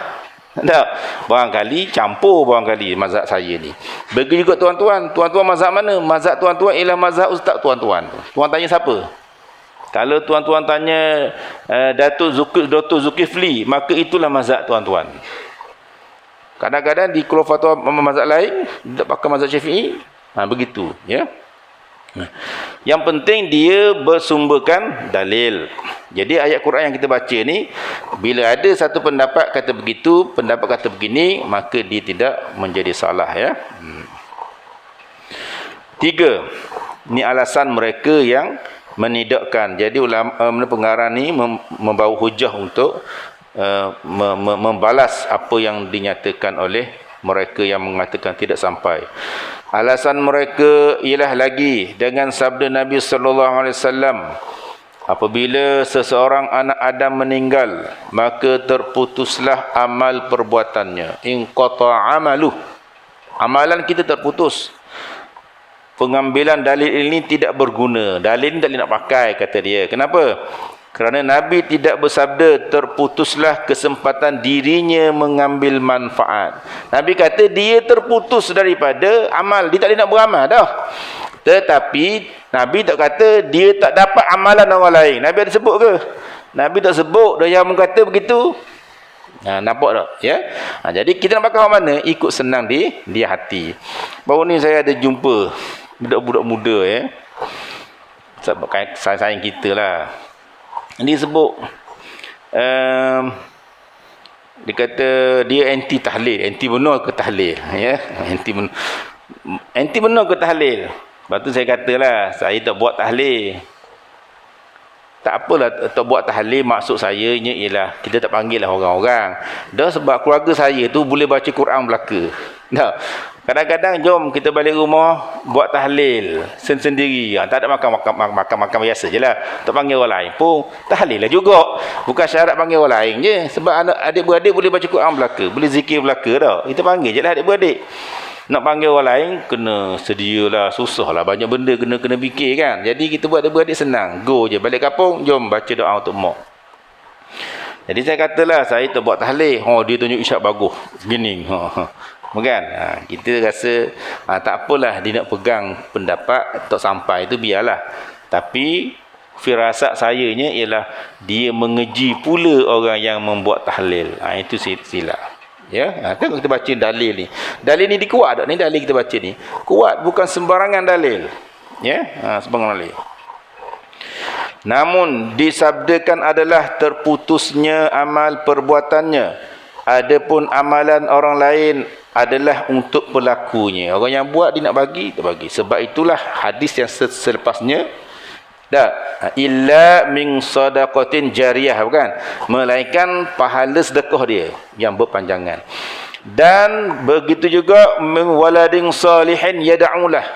Tak? Barangkali campur, barangkali mazhab saya ni. Begitu juga tuan-tuan. Tuan-tuan mazhab mana? Mazhab tuan-tuan ialah mazhab ustaz tuan-tuan. Tuan tanya siapa? Kalau tuan-tuan tanya Datuk Zulkifli, maka itulah mazhab tuan-tuan. Kadang-kadang di keluar fatwa mazhab lain, tak pakai mazhab Syafi'i. Begitu, ya. Yang penting dia bersumberkan dalil. Jadi ayat Quran yang kita baca ni, bila ada satu pendapat kata begitu, pendapat kata begini, maka dia tidak menjadi salah, ya. 3. Ini alasan mereka yang menidakkan. Jadi ulama pengarang ni membawa hujah untuk membalas apa yang dinyatakan oleh mereka yang mengatakan tidak sampai. Alasan mereka ialah lagi dengan sabda Nabi sallallahu alaihi wasallam, apabila seseorang anak Adam meninggal, maka terputuslah amal perbuatannya. In qata amaluh. Amalan kita terputus. Pengambilan dalil ini tidak berguna. Dalil ini tak boleh nak pakai, kata dia. Kenapa? Kerana Nabi tidak bersabda terputuslah kesempatan dirinya mengambil manfaat. Nabi kata dia terputus daripada amal. Dia tak boleh nak beramal dah. Tetapi Nabi tak kata dia tak dapat amalan orang lain. Nabi ada sebut ke? Nabi tak sebut. Dia yang kata begitu. Nampak tak? Ya? Jadi kita nak pakai orang mana? Ikut senang di hati. Baru ni saya ada jumpa budak-budak muda, ya. Sebab sayang kita lah. Dia sebut dia kata dia anti tahlil, anti benar ke tahlil, ya. Anti benar ke tahlil. Lepas tu saya katalah, saya tak buat tahlil. Tak apalah tak buat tahlil, maksud saya ialah kita tak panggil lah orang-orang. Dah sebab keluarga saya tu boleh baca Quran belaka. Dah. Kadang-kadang jom kita balik rumah buat tahlil sendiri. Tak ada makan biasa je lah. Tak panggil orang lain pun tahlil lah juga. Bukan syarat panggil orang lain je. Sebab adik-beradik boleh baca Quran belaka, boleh zikir belaka dah. Kita panggil je lah adik-beradik. Nak panggil orang lain, kena sedialah, susahlah, banyak benda kena fikir kan. Jadi kita buat adik-beradik senang. Go je, balik kampung, jom baca doa untuk mak. Jadi saya katalah, saya tu buat tahlil. Dia tunjuk isyak bagus. Gini. Bukan? Kita rasa, tak apalah dia nak pegang pendapat, tak sampai tu biarlah. Tapi, firasat sayanya ialah, dia mengeji pula orang yang membuat tahlil. Itu silap. Ya, kan kita baca dalil ni. Dalil ni dikuat tak? Ni dalil kita baca ni. Kuat, bukan sembarangan dalil. Ya, sembarangan dalil. Namun disabdakan adalah terputusnya amal perbuatannya. Adapun amalan orang lain adalah untuk pelakunya. Orang yang buat dia nak bagi, tak bagi. Sebab itulah hadis yang selepasnya, illa min sadaqatin jariyah, bukan, melainkan pahala sedekah dia yang berpanjangan. Dan begitu juga min waladin salihin yad'ulah,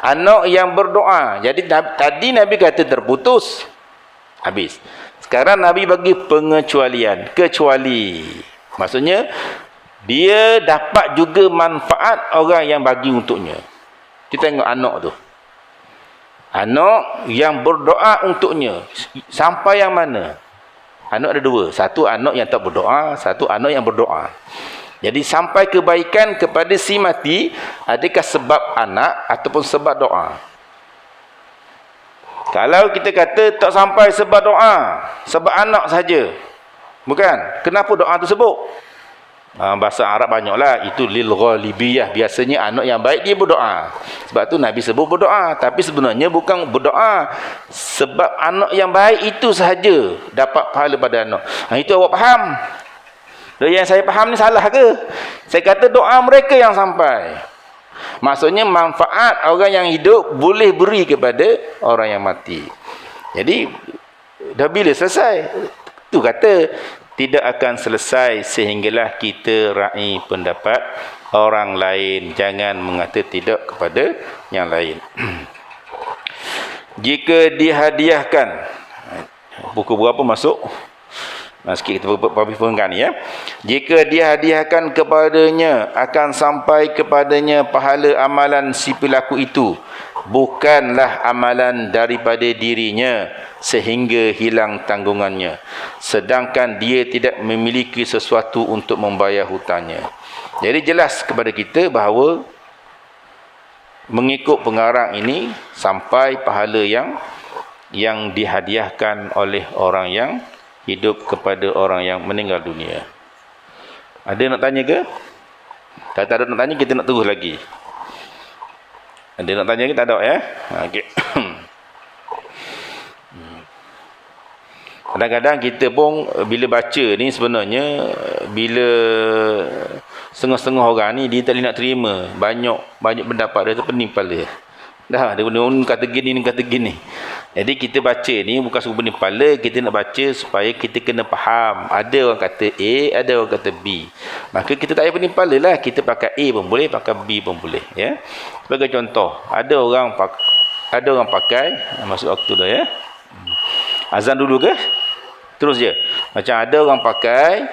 anak yang berdoa. Jadi tadi Nabi kata terputus, habis. Sekarang Nabi bagi pengecualian, kecuali, maksudnya dia dapat juga manfaat orang yang bagi untuknya. Kita tengok anak tu, anak yang berdoa untuknya, sampai yang mana? Anak ada dua. Satu anak yang tak berdoa, satu anak yang berdoa. Jadi sampai kebaikan kepada si mati, adakah sebab anak ataupun sebab doa? Kalau kita kata tak sampai sebab doa, sebab anak saja, bukan? Kenapa doa tu sebut? Bahasa Arab banyaklah, itu lil ghalibiyah. Biasanya anak yang baik dia berdoa. Sebab tu Nabi sebut berdoa, tapi sebenarnya bukan berdoa. Sebab anak yang baik itu sahaja dapat pahala pada anak. Itu awak faham. Dan yang saya faham ni salah ke? Saya kata doa mereka yang sampai. Maksudnya manfaat orang yang hidup boleh beri kepada orang yang mati. Jadi dah bila selesai? Tu kata tidak akan selesai sehinggalah kita raih pendapat orang lain. Jangan mengata tidak kepada yang lain. Jika dihadiahkan, buku berapa masuk? Sikit kita perhatikan ni ya. Jika dihadiahkan kepadanya, akan sampai kepadanya pahala amalan si pelaku itu, bukanlah amalan daripada dirinya, sehingga hilang tanggungannya, sedangkan dia tidak memiliki sesuatu untuk membayar hutangnya. Jadi jelas kepada kita bahawa mengikut pengarang ini sampai pahala yang dihadiahkan oleh orang yang hidup kepada orang yang meninggal dunia. Ada nak tanya ke? Kalau tak ada nak tanya, kita nak terus lagi. Ada nak tanya ke? Tak ada ya? Okey. Kadang-kadang kita pun bila baca ni, sebenarnya bila setengah-setengah orang ni dia tak boleh nak terima banyak pendapat dia, tu pening kepala. Dah dia kata gini, ni kata gini. Jadi kita baca ni bukan suruh pening kepala, kita nak baca supaya kita kena faham. Ada orang kata A, ada orang kata B. Maka kita tak payah pening kepala lah, kita pakai A pun boleh, pakai B pun boleh ya. Sebagai contoh, ada orang pakai masuk waktu dah ya. Azan dulu ke? Terus je. Macam ada orang pakai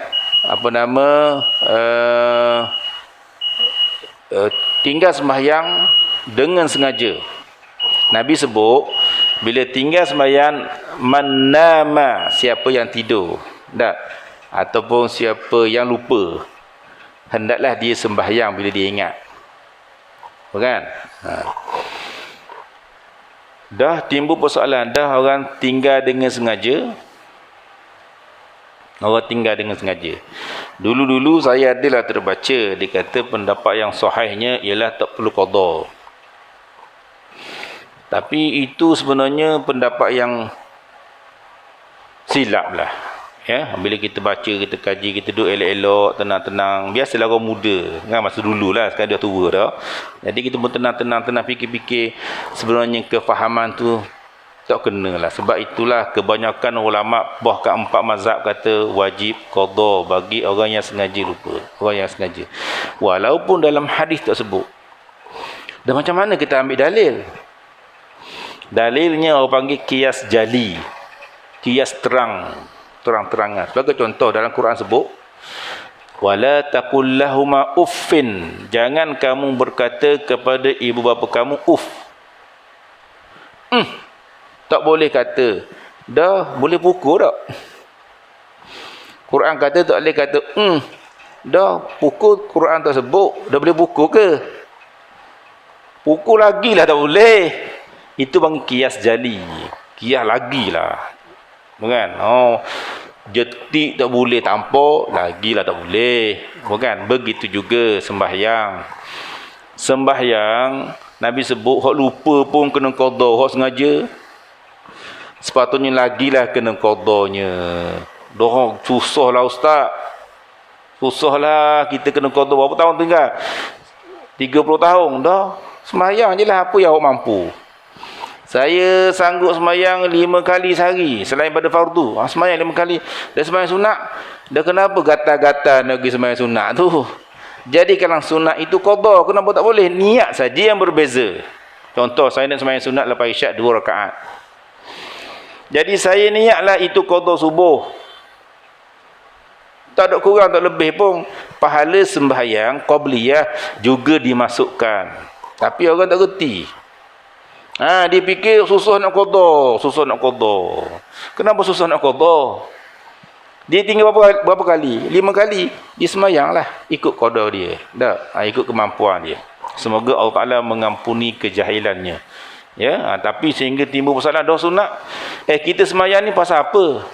tinggal sembahyang dengan sengaja. Nabi sebut bila tinggal sembahyang, manama, siapa yang tidur, tak, ataupun siapa yang lupa, hendaklah dia sembahyang bila dia ingat. Bukan? Dah timbul persoalan, dah orang tinggal dengan sengaja. Orang tinggal dengan sengaja. Dulu-dulu saya adalah terbaca, dia kata pendapat yang sahihnya ialah tak perlu qada. Tapi itu sebenarnya pendapat yang silap lah. Ya, bila kita baca, kita kaji, kita duduk elok-elok, tenang-tenang. Biasalah orang muda, kan, masa dulu lah, sekarang dah tua dah. Jadi kita pun tenang-tenang fikir-fikir. Sebenarnya kefahaman tu tak kena lah. Sebab itulah kebanyakan ulama bahkan 4 mazhab kata wajib qada bagi orang yang sengaja lupa, orang yang sengaja. Walaupun dalam hadis tak sebut. Dan macam mana kita ambil dalil? Dalilnya orang panggil qiyas jali, qiyas terang-terangan. Sebagai contoh, dalam Quran sebut Wala taqul lahuma uffin. Jangan kamu berkata kepada ibu bapa kamu uff. Tak boleh kata. Dah boleh pukul tak? Quran kata tak boleh kata dah pukul, Quran tak sebut. Dah boleh pukul ke? Pukul lagi lah tak boleh. Itu bang kias jali. Kias lagi lah. Bukan? Jetik tak boleh tampuk, lagilah tak boleh. Bukan? Begitu juga sembahyang. Sembahyang, Nabi sebut, hak lupa pun kena qada, hak sengaja, sepatutnya lagilah kena qadanya. Dah susahlah ustaz. Susahlah kita kena qada. Berapa tahun tinggal? 30 tahun dah. Sembahyang je lah apa yang awak mampu. Saya sanggup sembahyang 5 kali sehari selain pada fardu. Sembahyang 5 kali. Dan sembahyang sunat. Dah kenapa gatal-gatal nak pergi sembahyang sunat tu? Jadi kalau sunat itu qada, kenapa tak boleh? Niat saja yang berbeza. Contoh saya nak sembahyang sunat lepas isyak 2 rakaat. Jadi saya niatlah itu qada subuh. Tak ada kurang tak lebih pun. Pahala sembahyang qabliyah juga dimasukkan. Tapi orang tak reti. Dia fikir susah nak qada, susah nak qada. Kenapa susah nak qada? Dia tinggal berapa kali? 5 kali. Dia semayanglah ikut qada dia. Ikut kemampuan dia. Semoga Allah Taala mengampuni kejahilannya. Ya, tapi sehingga timbul persoalan dah sunat. Kita semayang ni pasal apa?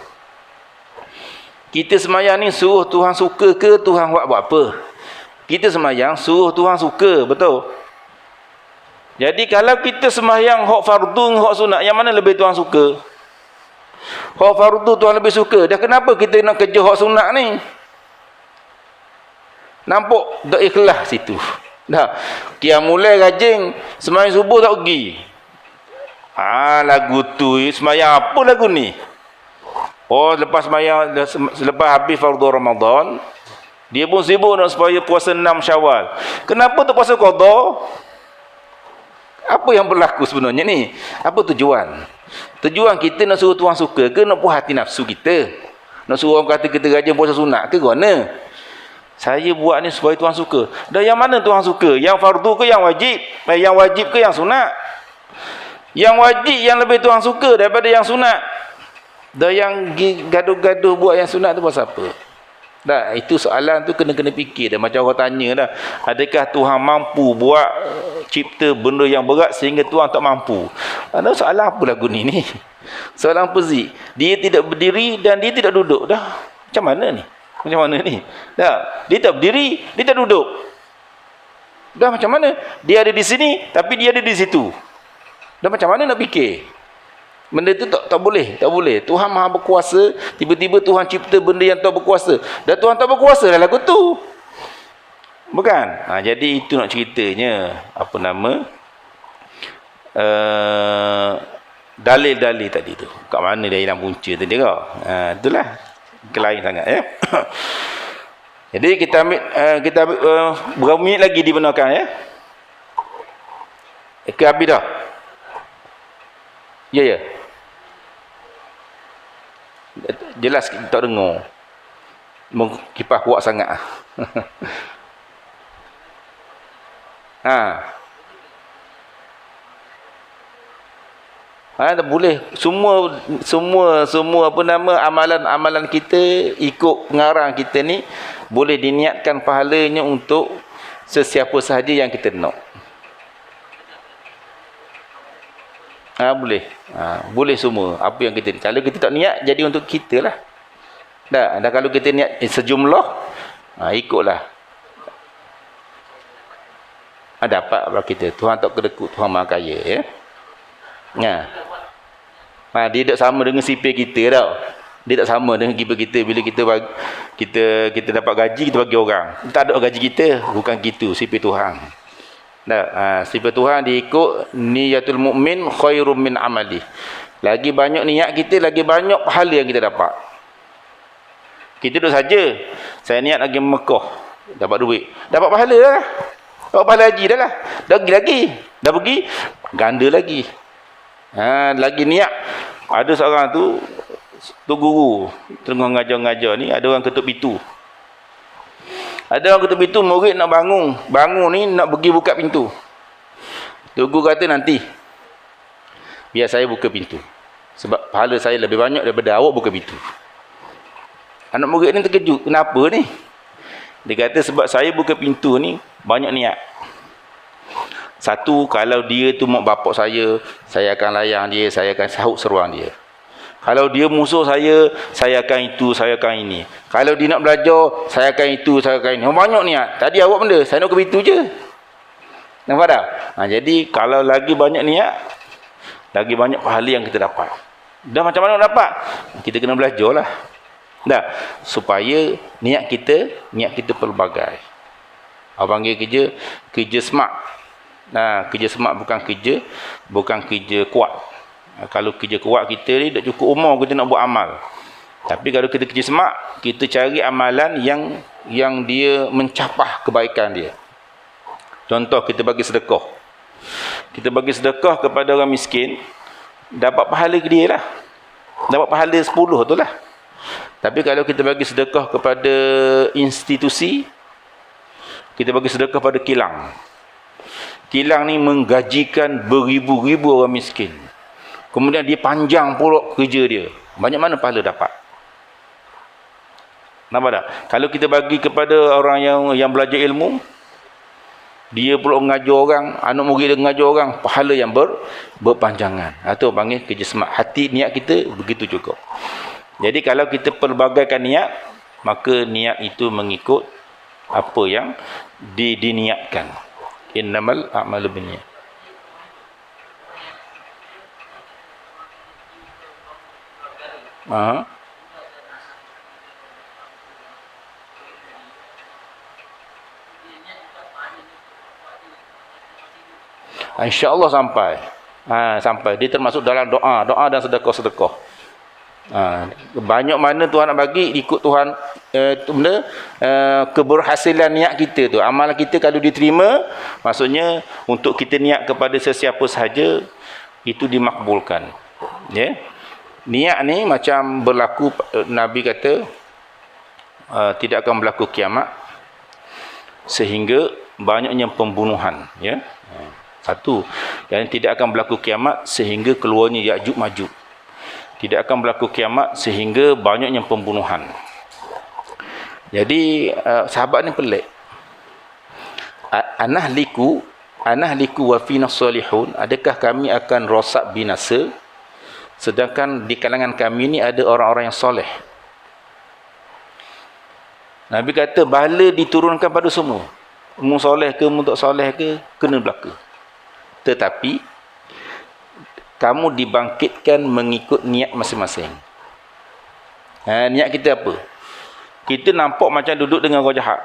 Kita semayang ni suruh Tuhan suka ke Tuhan buat apa? Kita semayang suruh Tuhan suka, betul? Jadi kalau kita sembahyang hak fardu, hak sunat, yang mana lebih Tuhan suka? Hak fardu Tuhan lebih suka. Dah kenapa kita nak kerja hak sunat ni? Nampak tak ikhlas situ. Dah. Qiyamul rajin, sembahyang subuh tak pergi. Lagu tu sembahyang apa lagu ni? Lepas sembahyang, lepas habis fardu Ramadan, dia pun sibuk nak supaya puasa 6 Syawal. Kenapa tak puasa qada? Apa yang berlaku sebenarnya ni? Apa tujuan? Tujuan kita nak suruh Tuhan suka ke nak puas hati nafsu kita? Nak suruh orang kata kita rajin puasa sunat ke mana? Saya buat ni supaya Tuhan suka. Dan yang mana Tuhan suka? Yang fardu ke yang wajib? Yang wajib ke yang sunat? Yang wajib yang lebih Tuhan suka daripada yang sunat. Dan yang gaduh-gaduh buat yang sunat tu pasal apa? Itu soalan tu kena fikir dah. Macam orang tanya dah, adakah Tuhan mampu buat cipta benda yang berat sehingga Tuhan tak mampu? Soalan apa lagu ni? Soalan pezik. Dia tidak berdiri dan dia tidak duduk. Dah macam mana ni? Dia tak berdiri, dia tak duduk. Dah macam mana? Dia ada di sini tapi dia ada di situ. Dah macam mana nak fikir? Benda tu tak boleh. Tuhan Maha berkuasa, tiba-tiba Tuhan cipta benda yang tak berkuasa. Dan Tuhan tak berkuasa dah lagu tu. Bukan? Jadi itu nak ceritanya. Apa nama? Dalil-dalil tadi tu. Kat mana dia hilang punca tadi kau? Itulah. Kelain sangat ya. Jadi kita ambil berapa minit lagi dibenarkan ya? Habis dah? Ya. Jelas kita tak dengar. Kipas kuat sangat. Tak boleh. Semua apa nama amalan kita ikut pengarang kita ni boleh diniatkan pahalanya untuk sesiapa sahaja yang kita nak. Boleh. Boleh semua. Apa yang kita, kalau kita tak niat, jadi untuk kita lah. Dah kalau kita niat sejumlah, ikutlah. Dapat apa kita. Tuhan tak kedekut, Tuhan Maha Kaya ya. Dia tak sama dengan sipir kita tau. Dia tak sama dengan kiper kita. Bila kita dapat gaji, kita bagi orang. Tak ada gaji kita, bukan gitu sipir Tuhan. Sifat Tuhan diikut niyatul mukmin khairum min amali. Lagi banyak niat kita, lagi banyak pahala yang kita dapat. Kita duduk saja, saya niat lagi Mekah, dapat duit, dapat pahala lah. Dapat pahala haji dah lah. Dah pergi, ganda lagi. Lagi niat. Ada seorang tu guru tengah ngajar-ngajar ni, ada orang ketuk pintu. Ada orang ketuk pintu, murid nak bangun ni nak pergi buka pintu. Cikgu kata nanti biar saya buka pintu, sebab pahala saya lebih banyak daripada awak buka pintu. Anak murid ni terkejut, kenapa ni? Dia kata sebab saya buka pintu ni banyak niat. Satu, kalau dia tu mak bapak saya akan layan dia, saya akan sahut seruan dia. Kalau dia musuh saya akan itu, saya akan ini. Kalau dia nak belajar, saya akan itu, saya akan ini. Banyak niat. Tadi awak benda, saya nak ke pintu je. Nampak tak? Jadi kalau lagi banyak niat, lagi banyak pahala yang kita dapat. Dah macam mana nak dapat? Kita kena belajar lah. Dah, supaya niat kita pelbagai. Abang panggil kerja smart. Nah, kerja smart bukan kerja kuat. Kalau kerja kuat kita ni tak cukup umur kita nak buat amal. Tapi kalau kita kerja smart, kita cari amalan yang dia mencapah kebaikan dia. Contoh, kita bagi sedekah. Kita bagi sedekah kepada orang miskin, dapat pahala ke dia lah. Dapat pahala 10 tu lah. Tapi kalau kita bagi sedekah kepada institusi, kita bagi sedekah pada kilang. Kilang ni menggajikan beribu-ribu orang miskin. Kemudian dia panjang pula kerja dia. Banyak mana pahala dapat? Nampak tak? Kalau kita bagi kepada orang yang belajar ilmu, dia pula mengajar orang, anak murid dia mengajar orang, pahala yang berpanjangan. Itu panggil kerja smart. Hati niat kita begitu juga. Jadi kalau kita pelbagaikan niat, maka niat itu mengikut apa yang diniatkan. Innamal a'malu binniyat. InsyaAllah sampai. Dia termasuk dalam doa dan sedekah. Banyak mana Tuhan nak bagi, ikut Tuhan keberhasilan niat kita tu. Amalan kita kalau diterima, maksudnya untuk kita niat kepada sesiapa sahaja, itu dimakbulkan. Niat ni macam berlaku, Nabi kata tidak akan berlaku kiamat sehingga banyaknya pembunuhan. Satu, yang tidak akan berlaku kiamat sehingga keluarnya Ya'juj Ma'juj. Tidak akan berlaku kiamat sehingga banyaknya pembunuhan. Jadi sahabat ni pelik. Anahliku wa fina salihun, adakah kami akan rosak binasa sedangkan di kalangan kami ni ada orang-orang yang soleh? Nabi kata bala diturunkan pada semua. Mu soleh ke mu tak soleh ke, kena berlaku. Tetapi kamu dibangkitkan mengikut niat masing-masing. Niat kita apa? Kita nampak macam duduk dengan orang jahat.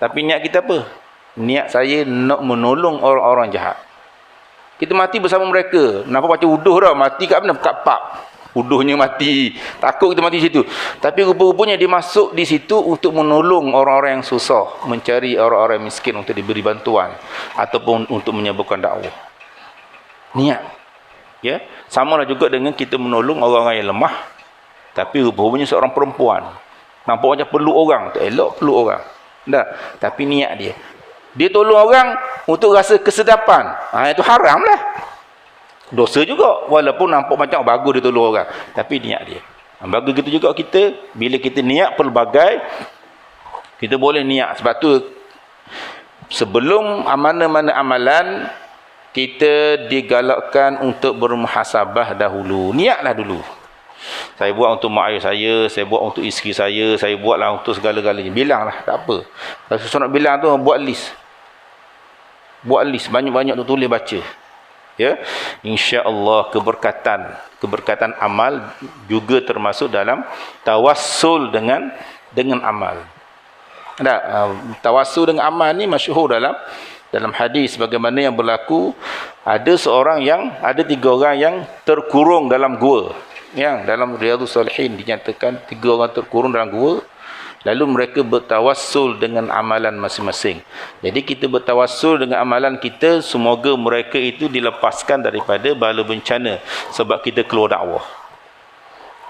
Tapi niat kita apa? Niat saya nak menolong orang-orang jahat. Kita mati bersama mereka. Nampak macam uduh dah. Mati kat mana? Kat pub. Uduhnya mati. Takut kita mati di situ. Tapi rupa-rupanya dia masuk di situ untuk menolong orang-orang yang susah. Mencari orang-orang miskin untuk diberi bantuan. Ataupun untuk menyebarkan dakwah. Niat. Sama lah juga dengan kita menolong orang-orang yang lemah. Tapi rupanya seorang perempuan. Nampak macam perlu orang. Tak elok perlu orang. Tapi niat dia. Dia tolong orang untuk rasa kesedapan. Itu haram lah. Dosa juga. Walaupun nampak macam bagus dia tolong orang. Tapi niat dia. Bagus gitu juga kita. Bila kita niat pelbagai, kita boleh niat. Sebab tu sebelum mana-mana amalan, kita digalakkan untuk bermuhasabah dahulu. Niatlah dulu. Saya buat untuk mak ayah saya buat untuk isteri saya buatlah untuk segala-galanya. Bilanglah, tak apa. Kalau sesuatu nak bilang tu, buat list. Buat list, banyak-banyak tu tulis baca. InsyaAllah keberkatan amal juga termasuk dalam tawassul dengan amal. Tawassul dengan amal ni masyhur dalam hadis bagaimana yang berlaku. Ada tiga orang yang terkurung dalam gua. Yang dalam Riyadhus Shalihin dinyatakan 3 orang terkurung dalam gua. Lalu mereka bertawassul dengan amalan masing-masing. Jadi kita bertawassul dengan amalan kita, semoga mereka itu dilepaskan daripada bala bencana sebab kita keluar dakwah.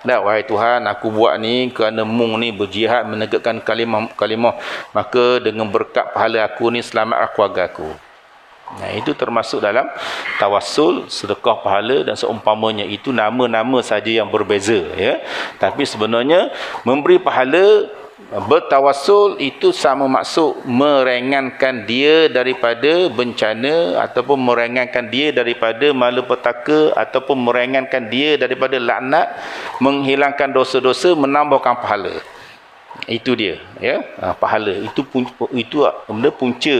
Tak, wahai Tuhan, aku buat ni kerana Mung ni berjihad menegakkan kalimah, maka dengan berkat pahala aku ni selamatlah keluarga aku. Nah, itu termasuk dalam tawassul, sedekah pahala dan seumpamanya. Itu nama-nama saja yang berbeza, ya. Tapi sebenarnya memberi pahala, bertawassul itu sama maksud meringankan dia daripada bencana, ataupun meringankan dia daripada malapetaka, ataupun meringankan dia daripada laknat, menghilangkan dosa-dosa, menambahkan pahala. Itu dia, ya. Pahala itu benda punca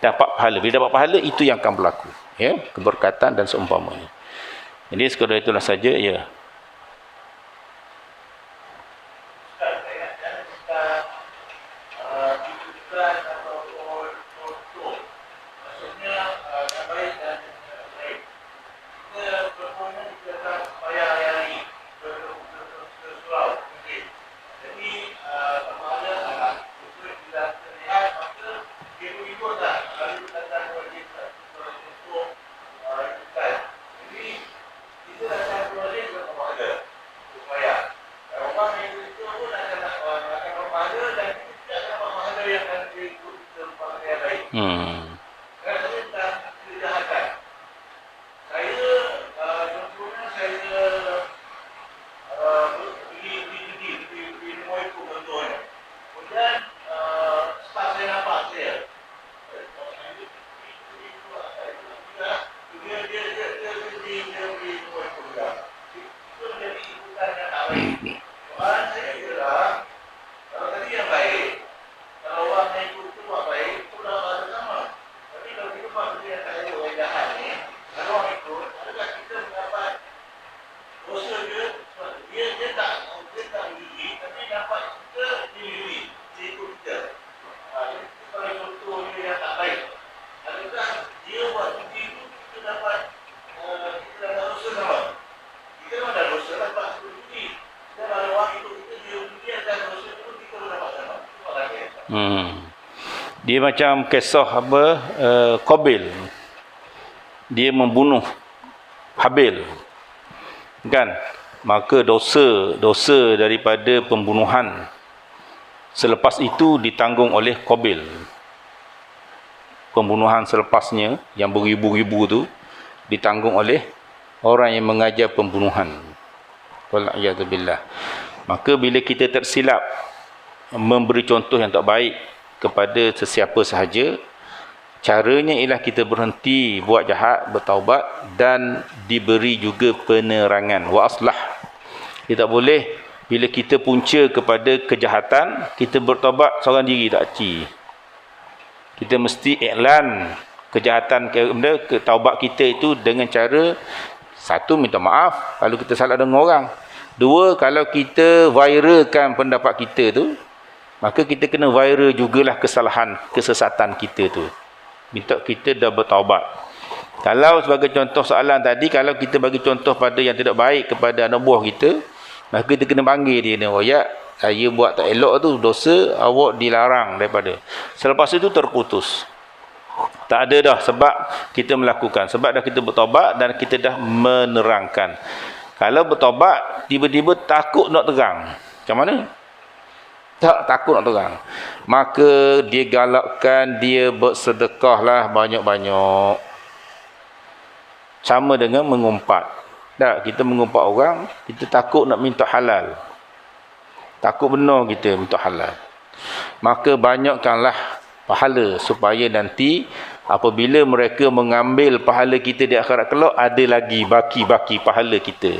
dapat pahala. Bila dapat pahala, itu yang akan berlaku, ya, keberkatan dan seumpamanya. Jadi sekadar itulah saja, ya. Dia macam kisah Qabil. Dia membunuh Habil, kan? Maka dosa daripada pembunuhan selepas itu ditanggung oleh Qabil. Pembunuhan selepasnya yang beribu-ribu tu ditanggung oleh orang yang mengajar pembunuhan. Wal'iyadzubillah. Maka bila kita tersilap memberi contoh yang tak baik kepada sesiapa sahaja, caranya ialah kita berhenti buat jahat, bertaubat dan diberi juga penerangan. Wa aslah. Kita tak boleh bila kita punca kepada kejahatan, kita bertaubat seorang diri, tak ci. Kita mesti iklan kejahatan, taubat kita itu dengan cara, satu, minta maaf kalau kita salah dengan orang. Dua, kalau kita viralkan pendapat kita tu, maka kita kena viral jugalah kesalahan, kesesatan kita tu. Minta kita dah bertaubat. Kalau sebagai contoh soalan tadi, kalau kita bagi contoh pada yang tidak baik kepada anak buah kita, maka kita kena panggil dia, oh ya, saya buat tak elok tu, dosa, awak dilarang daripada. Selepas itu terputus. Tak ada dah sebab kita melakukan. Sebab dah kita bertaubat dan kita dah menerangkan. Kalau bertaubat, tiba-tiba takut nak terang. Macam mana? Takut nak terang. Maka dia galakkan dia bersedekahlah banyak-banyak. Sama dengan mengumpat. Tak, kita mengumpat orang, kita takut nak minta halal. Takut benar kita minta halal. Maka banyakkanlah pahala supaya nanti apabila mereka mengambil pahala kita di akhirat kelak, ada lagi baki-baki pahala kita.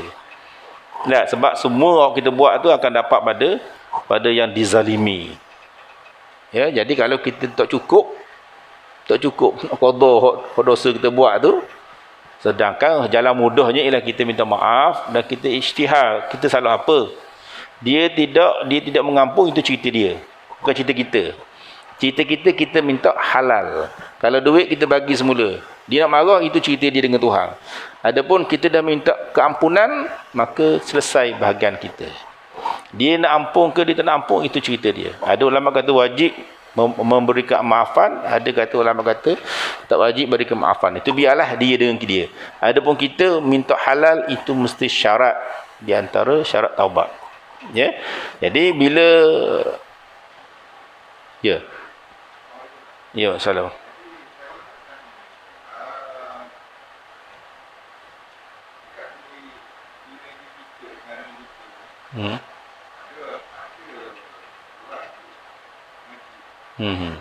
Tak, sebab semua yang kita buat tu akan dapat pada yang dizalimi. Ya, jadi kalau kita tak cukup qada dosa kita buat tu, sedangkan jalan mudahnya ialah kita minta maaf dan kita ijtihad, kita salah apa. Dia tidak mengampun, itu cerita dia, bukan cerita kita. Cerita kita minta halal. Kalau duit kita bagi semula, dia nak marah, itu cerita dia dengan Tuhan. Adapun kita dah minta keampunan, maka selesai bahagian kita. Dia nak ampun ke dia tak nak ampun, itu cerita dia. Ada ulama kata wajib memberi kemaafan, ada kata ulama kata tak wajib beri kemaafan. Itu biarlah dia dengan dia. Adapun kita minta halal, itu mesti syarat di antara syarat taubat. Ya. Jadi bila ya. Ya, salam. Hmm. Hmm.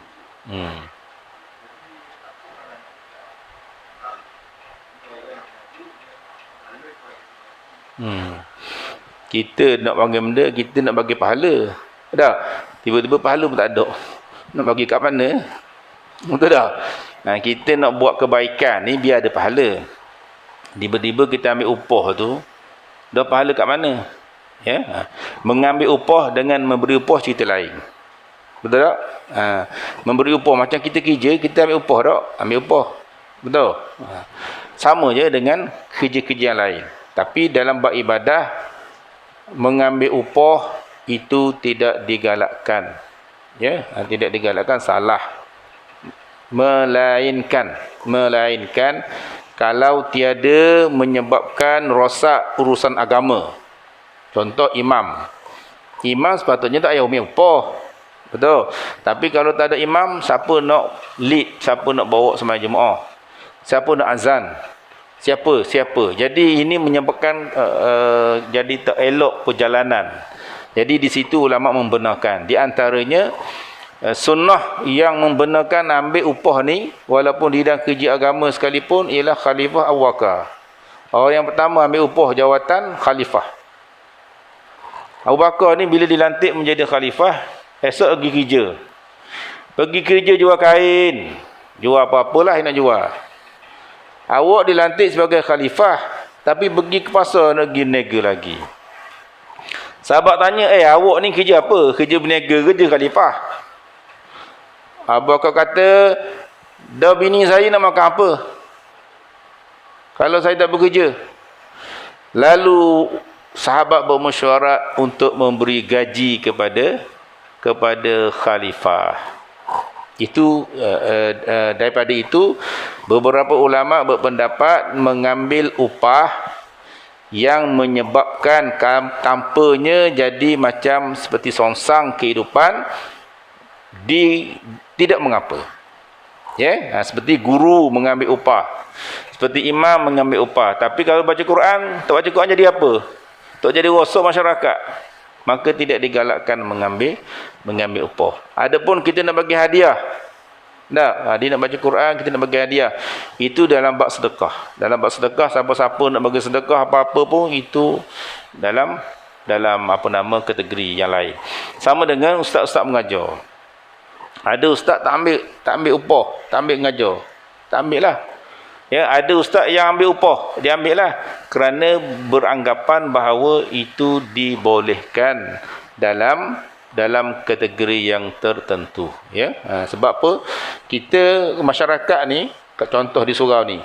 Hmm. Hmm. Kita nak bagi benda, kita nak bagi pahala. Tak? Tiba-tiba pahala pun tak ada. Nak bagi kat mana? Betul tak? Kita nak buat kebaikan ni biar ada pahala. Tiba-tiba kita ambil upah tu, dah pahala kat mana? Ya? Mengambil upah dengan memberi upah cerita lain. Betul tak? Memberi upah macam kita kerja, kita ambil upah tak? Ambil upah. Betul? Sama je dengan kerja-kerja yang lain. Tapi dalam bab ibadah, mengambil upah itu tidak digalakkan. Ya, tidak digalakkan, salah. Melainkan kalau tiada menyebabkan rosak urusan agama. Contoh imam sepatutnya tak payah ambil upah, betul. Tapi kalau tak ada imam, siapa nak lead, siapa nak bawa sembahyang jemaah, siapa nak azan, siapa. Jadi ini menyebabkan jadi tak elok perjalanan. Jadi di situ ulama membenarkan. Di antaranya sunnah yang membenarkan ambil upah ni, walaupun di dalam kerja agama sekalipun, ialah khalifah awwakar. Orang yang pertama ambil upah jawatan khalifah. Abu Bakar ni bila dilantik menjadi khalifah, esok pergi kerja. Pergi kerja jual kain, jual apa-apalah yang nak jual. Awak dilantik sebagai khalifah, tapi pergi ke pasar nak pergi niaga lagi. Sahabat tanya, awak ni kerja apa? Kerja berniaga, kerja khalifah? Abu Bakar kata, dah bini saya nak makan apa kalau saya tak bekerja? Lalu sahabat bermesyuarat untuk memberi gaji kepada khalifah. Itu daripada itu beberapa ulama berpendapat mengambil upah yang menyebabkan tanpanya jadi macam seperti songsang kehidupan, tidak mengapa. Ya, seperti guru mengambil upah, seperti imam mengambil upah. Tapi kalau baca Quran, tak baca Quran jadi apa? Tak jadi rosak masyarakat. Maka tidak digalakkan mengambil upah. Adapun kita nak bagi hadiah, dia nak baca Quran, kita nak bagi hadiah, itu dalam bab sedekah. Dalam bab sedekah, siapa-siapa nak bagi sedekah apa-apa pun, itu dalam kategori yang lain. Sama dengan ustaz-ustaz mengajar. Ada ustaz tak ambil upah, tak ambil mengajar, tak ambil lah. Ya, ada ustaz yang ambil upah, dia ambil lah, kerana beranggapan bahawa itu dibolehkan dalam kategori yang tertentu. Ya, sebab apa? Kita masyarakat ni, contoh di surau ni,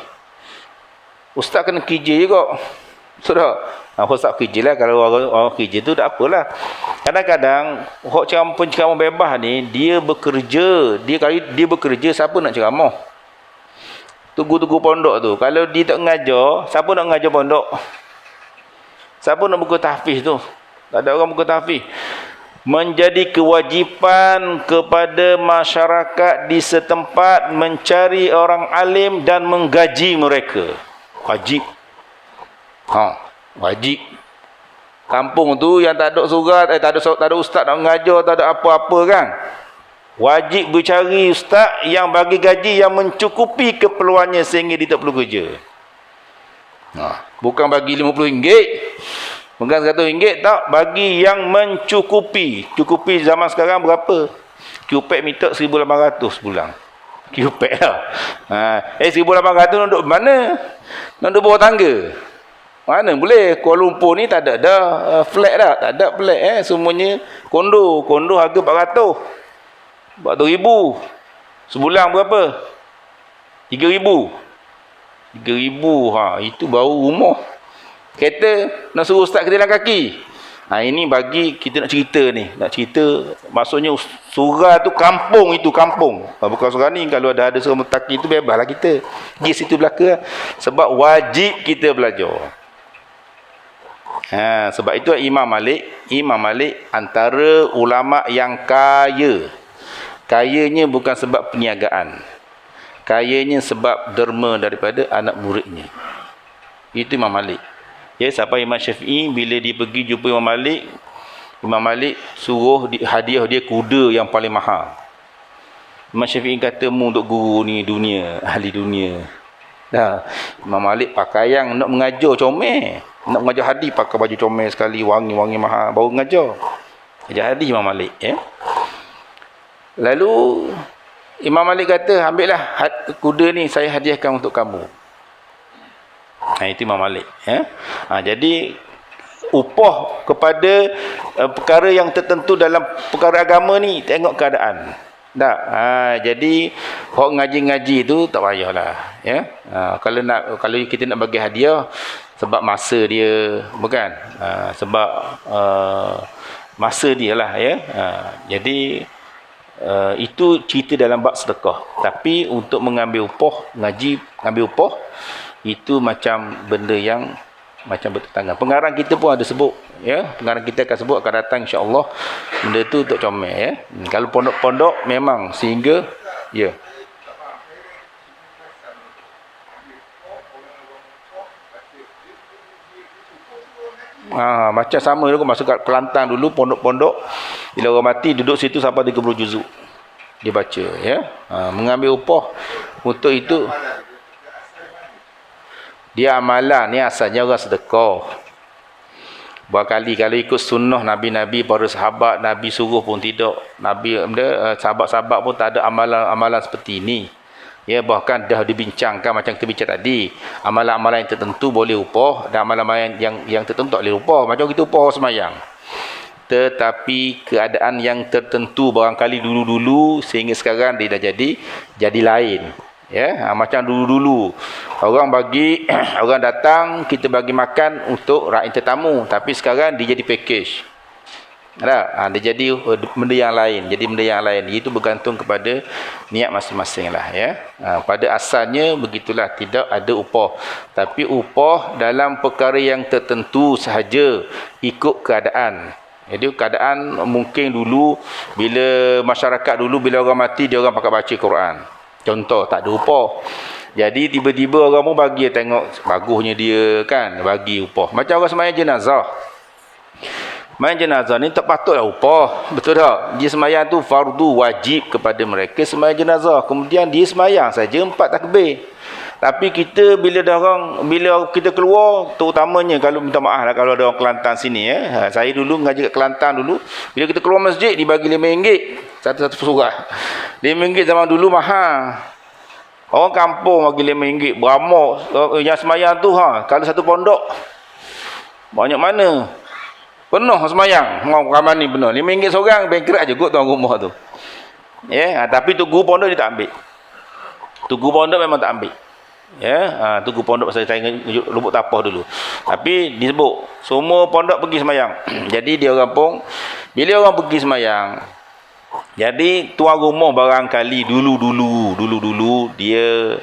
ustaz kena kerja juga. Sudah, ustaz kerja lah. Kalau orang kerja tu tak apalah. Kadang-kadang penceramah bebas ni, dia bekerja, dia bekerja, siapa nak ceramah? Tugu-tugu pondok tu, kalau dia tak mengajar, siapa nak mengajar pondok? Siapa nak buka tahfiz tu? Tak ada orang buka tahfiz. Menjadi kewajipan kepada masyarakat di setempat mencari orang alim dan menggaji mereka. Wajib. Wajib. Kampung tu yang tak ada surat, tak ada ustaz nak mengajar, tak ada apa-apa kan? Wajib bercari ustaz yang bagi gaji yang mencukupi keperluannya sehingga dia tak perlu kerja. Bukan bagi RM50, bukan RM100, tak, bagi yang mencukupi. Cukupi zaman sekarang berapa? QPEC minta 1,800 sebulan. QPEC lah. 1,800 nak duduk mana? Nak duduk bawah tangga? Mana boleh? Kuala Lumpur ni tak ada dah flat dah. Tak ada flat. Semuanya kondo. Kondo harga 400. 400,000. Sebulan berapa? 3,000. 3,000. Itu baru rumah. Kereta nak suruh start kereta jalan kaki. Ini bagi kita nak cerita ni. Nak cerita, maksudnya surau tu kampung, itu kampung. Bukan surau ni, kalau ada surau Mutaki tu bebaslah kita. Pergi situ belaka. Sebab wajib kita belajar. Sebab itu Imam Malik antara ulama yang kaya. Kayanya bukan sebab perniagaan. Kayanya sebab derma daripada anak muridnya. Itu Imam Malik. Ya, sampai Imam Syafi'i bila dia pergi jumpa Imam Malik suruh hadiah dia kuda yang paling mahal. Imam Syafi'i kata, mu untuk guru ni dunia, ahli dunia. Dah, Imam Malik pakaian nak mengajar comel. Nak mengajar hadis pakai baju comel sekali, wangi-wangi mahal, baru mengajar. Ajar hadis Imam Malik, ya. Lalu Imam Malik kata, ambillah kuda ni, saya hadiahkan untuk kamu. Itu Imam Malik, ya. Jadi upah kepada perkara yang tertentu dalam perkara agama ni tengok keadaan. Tak. Jadi hok ngaji-ngaji tu tak payahlah, ya. Kalau kita nak bagi hadiah sebab masa dia, bukan? Sebab masa dia lah, ya. Jadi itu cerita dalam bab sedekah. Tapi untuk mengambil upah, ngaji ambil upah, itu macam benda yang macam bertentangan. Pengarang kita pun ada sebut, ya. Pengarang kita akan sebut, akan datang insya-Allah benda tu untuk comel, ya. Kalau pondok-pondok memang sehingga, ya. Macam sama dulu masuk kat Kelantan dulu, pondok-pondok bila orang mati duduk situ sampai 30 juzuk dia baca, ya. Mengambil upah untuk itu. Dia amalan ni asalnya orang sedekah. Berkali kalau ikut sunnah Nabi-Nabi, para sahabat, Nabi suruh pun tidak. Sahabat-sahabat pun tak ada amalan-amalan seperti ini. Ya, bahkan dah dibincangkan macam kita bincang tadi. Amalan-amalan yang tertentu boleh upah dan amalan-amalan yang tertentu tak boleh upah. Macam kita upah semayang. Tetapi keadaan yang tertentu barangkali dulu-dulu sehingga sekarang dia dah jadi lain. Ya, macam dulu-dulu orang orang datang, kita bagi makan untuk rakyat tetamu, tapi sekarang dia jadi package. Dia jadi benda yang lain, itu bergantung kepada niat masing-masing lah, ya. Pada asalnya begitulah, tidak ada upah, tapi upah dalam perkara yang tertentu sahaja, ikut keadaan. Jadi keadaan mungkin dulu bila masyarakat dulu bila orang mati dia orang pakai baca Quran. Contoh, tak ada upah. Jadi tiba-tiba orang pun bagi, tengok bagusnya dia kan, bagi upah. Macam orang sembahyang jenazah. Sembahyang jenazah ni tak patutlah upah. Betul tak? Dia sembahyang tu fardu wajib kepada mereka sembahyang jenazah. Kemudian dia sembahyang saja 4 takbir. Tapi kita bila kita keluar, terutamanya kalau minta maaf lah kalau ada orang Kelantan sini, ya. Saya dulu mengaji kat Kelantan dulu, bila kita keluar masjid dibagi RM5 satu surah. RM5 zaman dulu mahal. Orang kampung bagi RM5 beramok yang semayang tu, kalau satu pondok banyak mana penuh semayang, ramai ni penuh. RM5 seorang bangkrut aja kot tuan rumah tu. Ya, tapi tu guru pondok dia tak ambil. Tu guru pondok memang tak ambil. Ya, tu guru pondok pasal saya lubuk tapah dulu. Tapi disebut semua pondok pergi semayang. Jadi dia orang pun bila orang pergi semayang, jadi tuan rumah barangkali dulu dia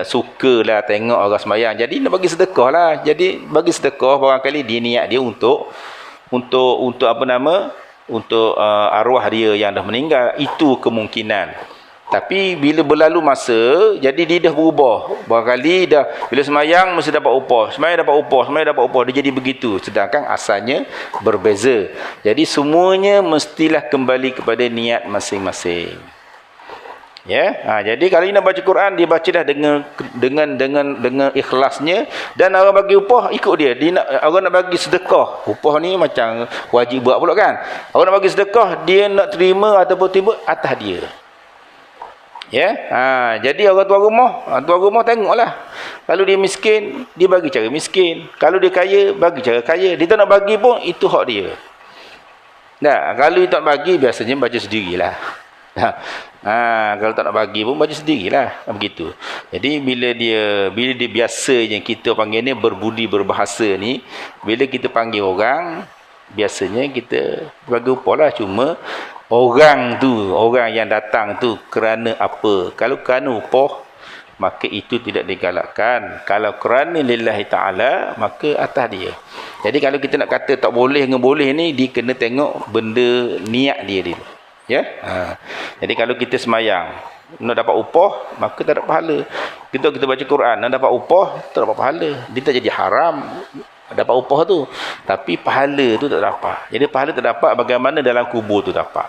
sukalah tengok orang semayang. Jadi nak bagi sedekah lah. Jadi bagi sedekah barangkali dia niat dia untuk apa nama? Untuk arwah dia yang dah meninggal. Itu kemungkinan. Tapi bila berlalu masa, jadi dia dah berubah. Barangkali dah bila semayang mesti dapat upah. Semayang dapat upah. Dia jadi begitu. Sedangkan asalnya berbeza. Jadi semuanya mestilah kembali kepada niat masing-masing. Ya, jadi kalau nak baca Quran, dia baca dah dengan ikhlasnya, dan orang bagi upah ikut dia. Orang nak bagi sedekah, upah ni macam wajib buat pula kan. Orang nak bagi sedekah, dia nak terima ataupun tiba atas dia. Ya, jadi orang tuan rumah tengoklah. Kalau dia miskin, dia bagi cara miskin. Kalau dia kaya, bagi cara kaya. Dia tak nak bagi pun, itu hak dia. Nah, kalau dia tak bagi, biasanya baca sendirilah. Kalau tak nak bagi pun baca sendirilah. Begitu. Jadi bila dia biasanya kita panggil ni berbudi berbahasa ni, bila kita panggil orang, biasanya kita bagi upah lah. Cuma orang yang datang tu kerana apa? Kalau kerana upah, maka itu tidak digalakkan. Kalau kerana lillahi ta'ala, maka atas dia. Jadi kalau kita nak kata tak boleh dengan boleh ni, dia kena tengok benda niat dia dulu. Ya? Jadi kalau kita semayang, nak dapat upah, maka tak dapat pahala. Kita baca Quran, nak dapat upah, tak dapat pahala. Dia tak jadi haram dapat upah tu. Tapi pahala tu tak dapat. Jadi pahala tak dapat, bagaimana dalam kubur tu dapat.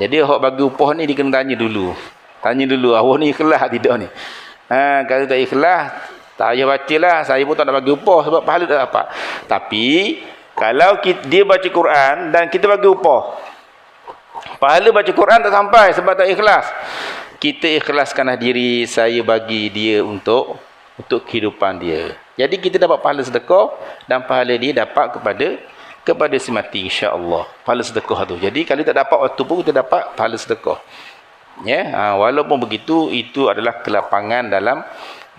Jadi orang bagi upah ni, dia kena tanya dulu. Tanya dulu, awak ni ikhlas tidak ni? Kalau tak ikhlas, tak payah baca lah. Saya pun tak nak bagi upah sebab pahala tak dapat. Tapi, kalau dia baca Quran dan kita bagi upah, pahala baca Quran tak sampai sebab tak ikhlas. Kita ikhlaskanlah diri, saya bagi dia untuk kehidupan dia. Jadi kita dapat pahala sedekah dan pahala dia dapat kepada si mati, insya-Allah. Pahala sedekah tu. Jadi kalau tak dapat waktu pun kita dapat pahala sedekah. Ya, walaupun begitu, itu adalah kelapangan dalam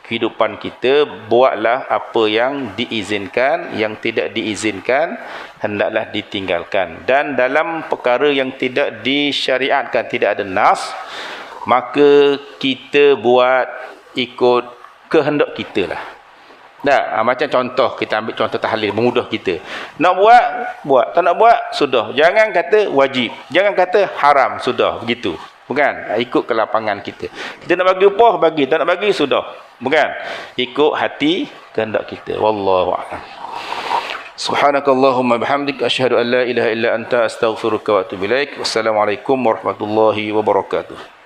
kehidupan kita. Buatlah apa yang diizinkan, yang tidak diizinkan hendaklah ditinggalkan. Dan dalam perkara yang tidak disyariatkan, tidak ada nas, maka kita buat ikut kehendak kita lah. Macam contoh, kita ambil contoh tahlil, memudah kita. Nak buat, tak nak buat, sudah. Jangan kata wajib, jangan kata haram, sudah, begitu. Bukan, ikut kelapangan kita. Kita nak bagi upah, bagi. Tak nak bagi, sudah. Bukan, ikut hati kehendak kita. Wallahu a'lam. Subhanakallahumma bihamdik, asyhadu an la ilaha illa anta, astaghfiruka wa atubu ilaik. Wassalamualaikum warahmatullahi wabarakatuh.